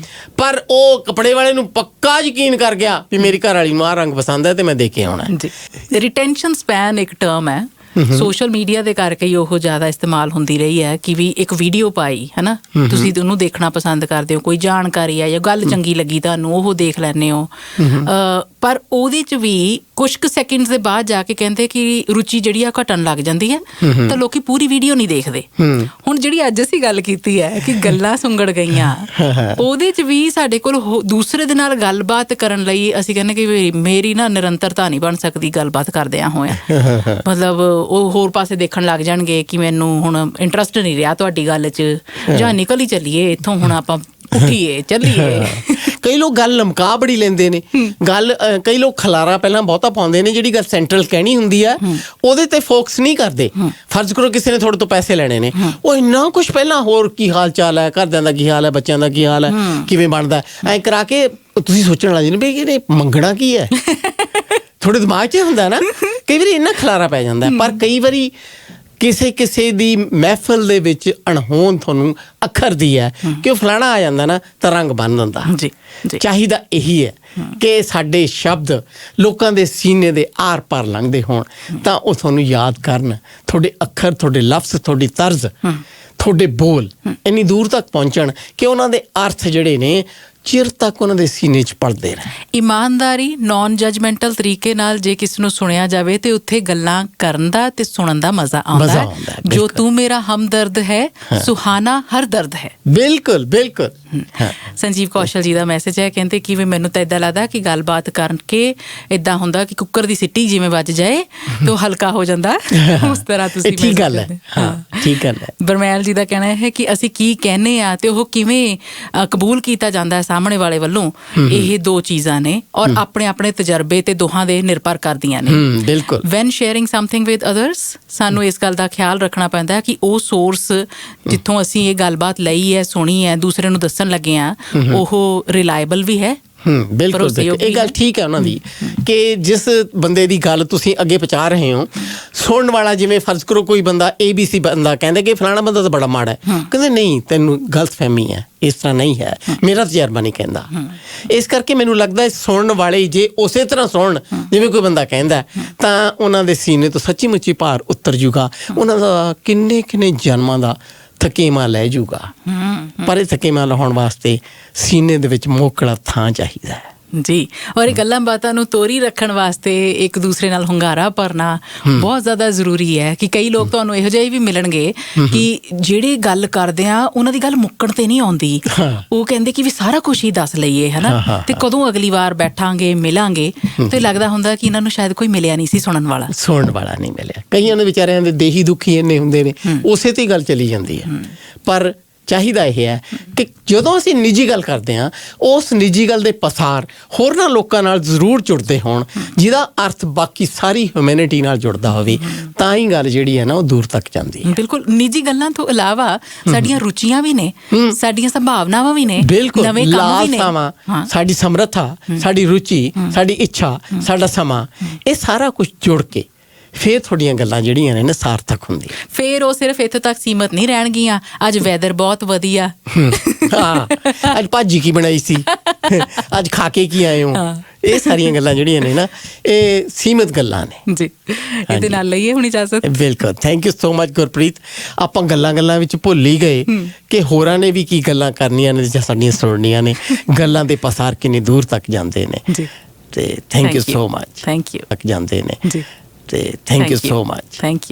ਪਰ ਉਹ ਕੱਪੜੇ ਵਾਲੇ ਨੂੰ ਪੱਕਾ ਯਕੀਨ ਕਰ ਗਿਆ ਵੀ ਮੇਰੀ ਘਰ ਵਾਲੀ ਨੂੰ ਆਹ ਰੰਗ ਪਸੰਦ ਹੈ ਤੇ ਮੈਂ ਦੇ ਕੇ ਆਉਣਾ। ਰਿਟੈਂਸ਼ਨ ਸਪੈਨ ਇੱਕ ਟਰਮ ਹੈ, ਸੋਸ਼ਲ ਮੀਡੀਆ ਦੇ ਕਰਕੇ ਹੀ ਉਹ ਜ਼ਿਆਦਾ ਇਸਤੇਮਾਲ ਹੁੰਦੀ ਰਹੀ ਹੈ ਕਿ ਵੀ ਇੱਕ ਵੀਡੀਓ ਪਾਈ ਹੈ ਨਾ, ਤੁਸੀਂ ਉਹਨੂੰ ਦੇਖਣਾ ਪਸੰਦ ਕਰਦੇ ਹੋ, ਕੋਈ ਜਾਣਕਾਰੀ ਆ ਜਾਂ ਗੱਲ ਚੰਗੀ ਲੱਗੀ ਤੁਹਾਨੂੰ, ਉਹ ਦੇਖ ਲੈਂਦੇ ਹੋ। ਪਰ ਉਹਦੇ 'ਚ ਵੀ ਕੁਛ ਕੁ ਸੈਕਿੰਡਸ ਦੇ ਬਾਅਦ ਜਾ ਕੇ ਕਹਿੰਦੇ ਕਿ ਰੁਚੀ ਜਿਹੜੀ ਆ ਘਟਣ ਲੱਗ ਜਾਂਦੀ ਹੈ, ਤਾਂ ਲੋਕੀ ਪੂਰੀ ਵੀਡੀਓ ਨਹੀਂ ਦੇਖਦੇ। ਹੁਣ ਜਿਹੜੀ ਅੱਜ ਅਸੀਂ ਗੱਲ ਕੀਤੀ ਹੈ ਕਿ ਗੱਲਾਂ ਸੁੰਗੜ ਗਈਆਂ, ਉਹਦੇ 'ਚ ਵੀ ਸਾਡੇ ਕੋਲ ਦੂਸਰੇ ਦੇ ਨਾਲ ਗੱਲਬਾਤ ਕਰਨ ਲਈ ਅਸੀਂ ਕਹਿੰਦੇ ਕਿ ਮੇਰੀ ਨਾ ਨਿਰੰਤਰਤਾ ਨਹੀਂ ਬਣ ਸਕਦੀ ਗੱਲਬਾਤ ਕਰਦਿਆਂ ਹੋਇਆ। ਮਤਲਬ ਉਹ ਹੋਰ ਪਾਸੇ ਦੇਖਣ ਲੱਗ ਜਾਣਗੇ ਕਿ ਮੈਨੂੰ ਹੁਣ ਇੰਟਰਸਟ ਨਹੀਂ ਰਿਹਾ ਤੁਹਾਡੀ ਗੱਲ 'ਚ, ਜਾਂ ਨਿਕਲ ਹੀ ਚੱਲੀਏ ਇੱਥੋਂ, ਹੁਣ ਆਪਾਂ ਉੱਠੀਏ ਚੱਲੀਏ। ਕਈ ਲੋਕ ਗੱਲ ਲਮਕਾ ਬੜੀ ਲੈਂਦੇ ਨੇ ਗੱਲ। ਕਈ ਲੋਕ ਖਲਾਰਾ ਪਹਿਲਾਂ ਬਹੁਤਾ ਪਾਉਂਦੇ ਨੇ, ਜਿਹੜੀ ਗੱਲ ਸੈਂਟਰਲ ਕਹਿਣੀ ਹੁੰਦੀ ਆ ਉਹਦੇ ਤੇ ਫੋਕਸ ਨਹੀਂ ਕਰਦੇ। ਫਰਜ਼ ਕਰੋ ਕਿਸੇ ਨੇ ਤੁਹਾਡੇ ਤੋਂ ਪੈਸੇ ਲੈਣੇ ਨੇ, ਉਹ ਇੰਨਾ ਕੁਛ ਪਹਿਲਾਂ ਹੋਰ ਕੀ ਹਾਲ ਚਾਲ ਹੈ, ਘਰਦਿਆਂ ਦਾ ਕੀ ਹਾਲ ਹੈ, ਬੱਚਿਆਂ ਦਾ ਕੀ ਹਾਲ ਹੈ, ਕਿਵੇਂ ਬਣਦਾ, ਐਂ ਕਰਾ ਕੇ ਤੁਸੀਂ ਸੋਚਣ ਲੱਗ ਜਾਂਦੇ ਵੀ ਇਹਨੇ ਮੰਗਣਾ ਕੀ ਹੈ। ਤੁਹਾਡੇ ਦਿਮਾਗ 'ਚ ਹੁੰਦਾ ਨਾ, ਕਈ ਵਾਰੀ ਇੰਨਾ ਖਲਾਰਾ ਪੈ ਜਾਂਦਾ। ਪਰ ਕਈ ਵਾਰੀ ਕਿਸੇ ਦੀ ਮਹਿਫਲ ਦੇ ਵਿੱਚ ਅਣਹੋਂਦ ਤੁਹਾਨੂੰ ਅੱਖਰ ਦੀ ਹੈ ਕਿ ਉਹ ਫਲਾਣਾ ਆ ਜਾਂਦਾ ਨਾ ਤਾਂ ਰੰਗ ਬਣ ਦਿੰਦਾ। ਚਾਹੀਦਾ ਇਹੀ ਹੈ ਕਿ ਸਾਡੇ ਸ਼ਬਦ ਲੋਕਾਂ ਦੇ ਸੀਨੇ ਦੇ ਆਰ ਪਾਰ ਲੰਘਦੇ ਹੋਣ, ਤਾਂ ਉਹ ਤੁਹਾਨੂੰ ਯਾਦ ਕਰਨ। ਤੁਹਾਡੇ ਅੱਖਰ, ਤੁਹਾਡੇ ਲਫ਼ਜ਼, ਤੁਹਾਡੀ ਤਰਜ਼, ਤੁਹਾਡੇ ਬੋਲ ਇੰਨੀ ਦੂਰ ਤੱਕ ਪਹੁੰਚਣ ਕਿ ਉਹਨਾਂ ਦੇ ਅਰਥ ਜਿਹੜੇ ਨੇ ਚਿਰ ਤੱਕ ਉਹਨਾਂ ਦੇ ਸੀਨੇ 'ਚ ਪਲਦੇ ਰਹੇ। ਇਮਾਨਦਾਰੀ, ਨੌਨ ਜਜਮੈਂਟਲ ਤਰੀਕੇ ਨਾਲ ਜੇ ਕਿਸ ਨੂੰ ਸੁਣਿਆ ਜਾਵੇ ਤੇ ਉੱਥੇ ਗੱਲਾਂ ਕਰਨ ਦਾ ਤੇ ਸੁਣਨ ਦਾ ਮਜ਼ਾ ਆਉਂਦਾ ਹੈ। ਜੋ ਤੂੰ ਮੇਰਾ ਹਮਦਰਦ ਹੈ, ਸੁਹਾਨਾ ਹਰ ਦਰਦ ਹੈ। ਬਿਲਕੁਲ ਬਿਲਕੁਲ। ਸੰਜੀਵ ਕੌਸ਼ਲ ਜੀ ਦਾ ਮੈਸੇਜ ਹੈ, ਕਹਿੰਦੇ ਕਿ ਵੀ ਮੈਨੂੰ ਤਾਂ ਏਦਾਂ ਲੱਗਦਾ ਕਿ ਗੱਲਬਾਤ ਕਰਕੇ ਏਦਾਂ ਹੁੰਦਾ ਕਿ ਕੁੱਕਰ ਦੀ ਸਿੱਟੀ ਜਿਵੇਂ ਵੱਜ ਜਾਏ ਤੇ ਉਹ ਹਲਕਾ ਹੋ ਜਾਂਦਾ, ਉਸ ਤਰ੍ਹਾਂ ਤੁਸੀਂ। ਠੀਕ ਗੱਲ ਹੈ, ਠੀਕ ਗੱਲ ਹੈ। ਬਰਮੈਲ ਜੀ ਦਾ ਕਹਿਣਾ ਹੈ ਕਿ ਅਸੀਂ ਕੀ ਕਹਿੰਦੇ ਆ ਤੇ ਉਹ ਕਿਵੇਂ ਕਬੂਲ ਕੀਤਾ ਜਾਂਦਾ ਹੈ ਸਾਹਮਣੇ ਵਾਲੇ ਵੱਲੋਂ, ਇਹ ਦੋ ਚੀਜ਼ਾਂ ਨੇ ਔਰ ਆਪਣੇ ਆਪਣੇ ਤਜਰਬੇ ਤੇ ਦੋਹਾਂ ਦੇ ਨਿਰਭਰ ਕਰਦੀਆਂ ਨੇ। ਬਿਲਕੁਲ। When sharing something with others, ਸਾਨੂੰ ਇਸ ਗੱਲ ਦਾ ਖਿਆਲ ਰੱਖਣਾ ਪੈਂਦਾ ਹੈ ਕਿ ਉਹ ਸੋਰਸ ਜਿੱਥੋਂ ਅਸੀਂ ਇਹ ਗੱਲਬਾਤ ਲਈ ਹੈ, ਸੁਣੀ ਹੈ, ਦੂਸਰੇ ਨੂੰ ਦੱਸਣ ਲੱਗੇ ਹਾਂ, ਉਹ ਰਿਲਾਇਬਲ ਵੀ ਹੈ। ਬਿਲਕੁਲ। ਇਹ ਗੱਲ ਠੀਕ ਹੈ ਉਹਨਾਂ ਦੀ ਕਿ ਜਿਸ ਬੰਦੇ ਦੀ ਗੱਲ ਤੁਸੀਂ ਅੱਗੇ ਪਹੁੰਚਾ ਰਹੇ ਹੋ, ਸੁਣਨ ਵਾਲਾ, ਜਿਵੇਂ ਫਰਜ਼ ਕਰੋ ਕੋਈ ਬੰਦਾ ABC ਬੰਦਾ ਕਹਿੰਦਾ ਕਿ ਫਲਾਣਾ ਬੰਦਾ ਤਾਂ ਬੜਾ ਮਾੜਾ ਹੈ, ਕਹਿੰਦੇ ਨਹੀਂ ਤੈਨੂੰ ਗਲਤਫਹਿਮੀ ਹੈ, ਇਸ ਤਰ੍ਹਾਂ ਨਹੀਂ ਹੈ, ਮੇਰਾ ਤਜਰਬਾ ਨਹੀਂ ਕਹਿੰਦਾ। ਇਸ ਕਰਕੇ ਮੈਨੂੰ ਲੱਗਦਾ ਸੁਣਨ ਵਾਲੇ ਜੇ ਉਸੇ ਤਰ੍ਹਾਂ ਸੁਣਨ ਜਿਵੇਂ ਕੋਈ ਬੰਦਾ ਕਹਿੰਦਾ, ਤਾਂ ਉਹਨਾਂ ਦੇ ਸੀਨੇ ਤੋਂ ਸੱਚੀ ਮੁੱਚੀ ਭਾਰ ਉਤਰ ਜੂਗਾ, ਉਹਨਾਂ ਦਾ ਕਿੰਨੇ ਜਨਮਾਂ ਦਾ ਥਕੇਮਾ ਲੈ ਜੂਗਾ। ਪਰ ਇਹ ਥਕੇਮਾ ਲਾਉਣ ਵਾਸਤੇ ਸੀਨੇ ਦੇ ਵਿੱਚ ਮੋਕਲਾ ਥਾਂ ਚਾਹੀਦਾ ਹੈ ਜੀ। ਔਰ ਇਹ ਗੱਲਾਂ ਬਾਤਾਂ ਨੂੰ ਤੋਰੀ ਰੱਖਣ ਵਾਸਤੇ ਇੱਕ ਦੂਸਰੇ ਨਾਲ ਹੁੰਗਾਰਾ ਭਰਨਾ ਬਹੁਤ ਜ਼ਿਆਦਾ ਜ਼ਰੂਰੀ ਹੈ। ਕਿ ਕਈ ਲੋਕ ਤੁਹਾਨੂੰ ਇਹੋ ਜਿਹੇ ਵੀ ਮਿਲਣਗੇ ਕਿ ਜਿਹੜੇ ਗੱਲ ਕਰਦੇ ਆ ਉਹਨਾਂ ਦੀ ਗੱਲ ਮੁੱਕਣ ਤੇ ਨਹੀਂ ਆਉਂਦੀ, ਉਹ ਕਹਿੰਦੇ ਕਿ ਵੀ ਸਾਰਾ ਕੁਛ ਹੀ ਦੱਸ ਲਈਏ, ਹਨਾ, ਤੇ ਕਦੋਂ ਅਗਲੀ ਵਾਰ ਬੈਠਾਂਗੇ, ਮਿਲਾਂਗੇ, ਤੇ ਲੱਗਦਾ ਹੁੰਦਾ ਕਿ ਇਹਨਾਂ ਨੂੰ ਸ਼ਾਇਦ ਕੋਈ ਮਿਲਿਆ ਨਹੀਂ ਸੀ, ਸੁਣਨ ਵਾਲਾ ਨਹੀਂ ਮਿਲਿਆ। ਕਈਆਂ ਦੇ ਵਿਚਾਰਿਆਂ ਦੇ ਦੇਹੀ ਦੁਖੀ ਇੰਨੇ ਹੁੰਦੇ ਨੇ, ਉਸੇ ਤੇ ਗੱਲ ਚਲੀ ਜਾਂਦੀ ਹੈ। ਪਰ ਚਾਹੀਦਾ ਇਹ ਹੈ ਕਿ ਜਦੋਂ ਅਸੀਂ ਨਿੱਜੀ ਗੱਲ ਕਰਦੇ ਹਾਂ, ਉਸ ਨਿੱਜੀ ਗੱਲ ਦੇ ਪਸਾਰ ਹੋਰਨਾਂ ਲੋਕਾਂ ਨਾਲ ਜ਼ਰੂਰ ਜੁੜਦੇ ਹੋਣ, ਜਿਹਦਾ ਅਰਥ ਬਾਕੀ ਸਾਰੀ ਹਿਊਮੈਨਿਟੀ ਨਾਲ ਜੁੜਦਾ ਹੋਵੇ, ਤਾਂ ਹੀ ਗੱਲ ਜਿਹੜੀ ਹੈ ਨਾ ਉਹ ਦੂਰ ਤੱਕ ਜਾਂਦੀ ਹੈ। ਬਿਲਕੁਲ। ਨਿੱਜੀ ਗੱਲਾਂ ਤੋਂ ਇਲਾਵਾ ਸਾਡੀਆਂ ਰੁਚੀਆਂ ਵੀ ਨੇ, ਸਾਡੀਆਂ ਸੰਭਾਵਨਾਵਾਂ ਵੀ ਨੇ, ਬਿਲਕੁਲ, ਨਵੇਂ ਕੰਮ ਵੀ ਨੇ, ਸਾਡੀ ਸਮਰੱਥਾ, ਸਾਡੀ ਰੁਚੀ, ਸਾਡੀ ਇੱਛਾ, ਸਾਡਾ ਸਮਾਂ, ਇਹ ਸਾਰਾ ਕੁਝ ਜੁੜ ਕੇ ਫੇਰ ਤੁਹਾਡੀਆਂ ਗੱਲਾਂ ਜਿਹੜੀਆਂ ਨੇ ਨਾ ਸਾਰਥਕ ਹੁੰਦੀਆਂ। ਫੇਰ ਉਹ ਸਿਰਫ ਇੱਥੋਂ ਤੱਕ ਸੀਮਤ ਨਹੀਂ ਰਹਿਣਗੀਆਂ, ਅੱਜ ਵੈਦਰ ਬਹੁਤ ਵਧੀਆ, ਅੱਜ ਭਾਜੀ ਕੀ ਬਣਾਈ ਸੀ, ਅੱਜ ਖਾ ਕੇ ਕੀ ਆਏ ਹੋ, ਇਹ ਸਾਰੀਆਂ ਗੱਲਾਂ ਜਿਹੜੀਆਂ ਨੇ ਨਾ ਇਹ ਸੀਮਤ ਗੱਲਾਂ ਨੇ ਜੀ। ਇਹਦੇ ਨਾਲ ਲਈਏ ਹੁਣ ਇਜਾਜ਼ਤ। ਬਿਲਕੁਲ। Thank you so much Gurpreet. ਆਪਾਂ ਗੱਲਾਂ ਵਿੱਚ ਭੁੱਲ ਹੀ ਗਏ ਕਿ ਹੋਰਾਂ ਨੇ ਵੀ ਕੀ ਗੱਲਾਂ ਕਰਨੀਆਂ ਨੇ ਜਾਂ ਸਾਡੀਆਂ ਸੁਣਨੀਆਂ ਨੇ। ਗੱਲਾਂ ਦੇ ਪਸਾਰ ਕਿੰਨੀ ਦੂਰ ਤੱਕ ਜਾਂਦੇ ਨੇ। ਤੇ thank you so much. Thank you ਤੱਕ ਜਾਂਦੇ ਨੇ। ਤੇ thank you so much. Thank you.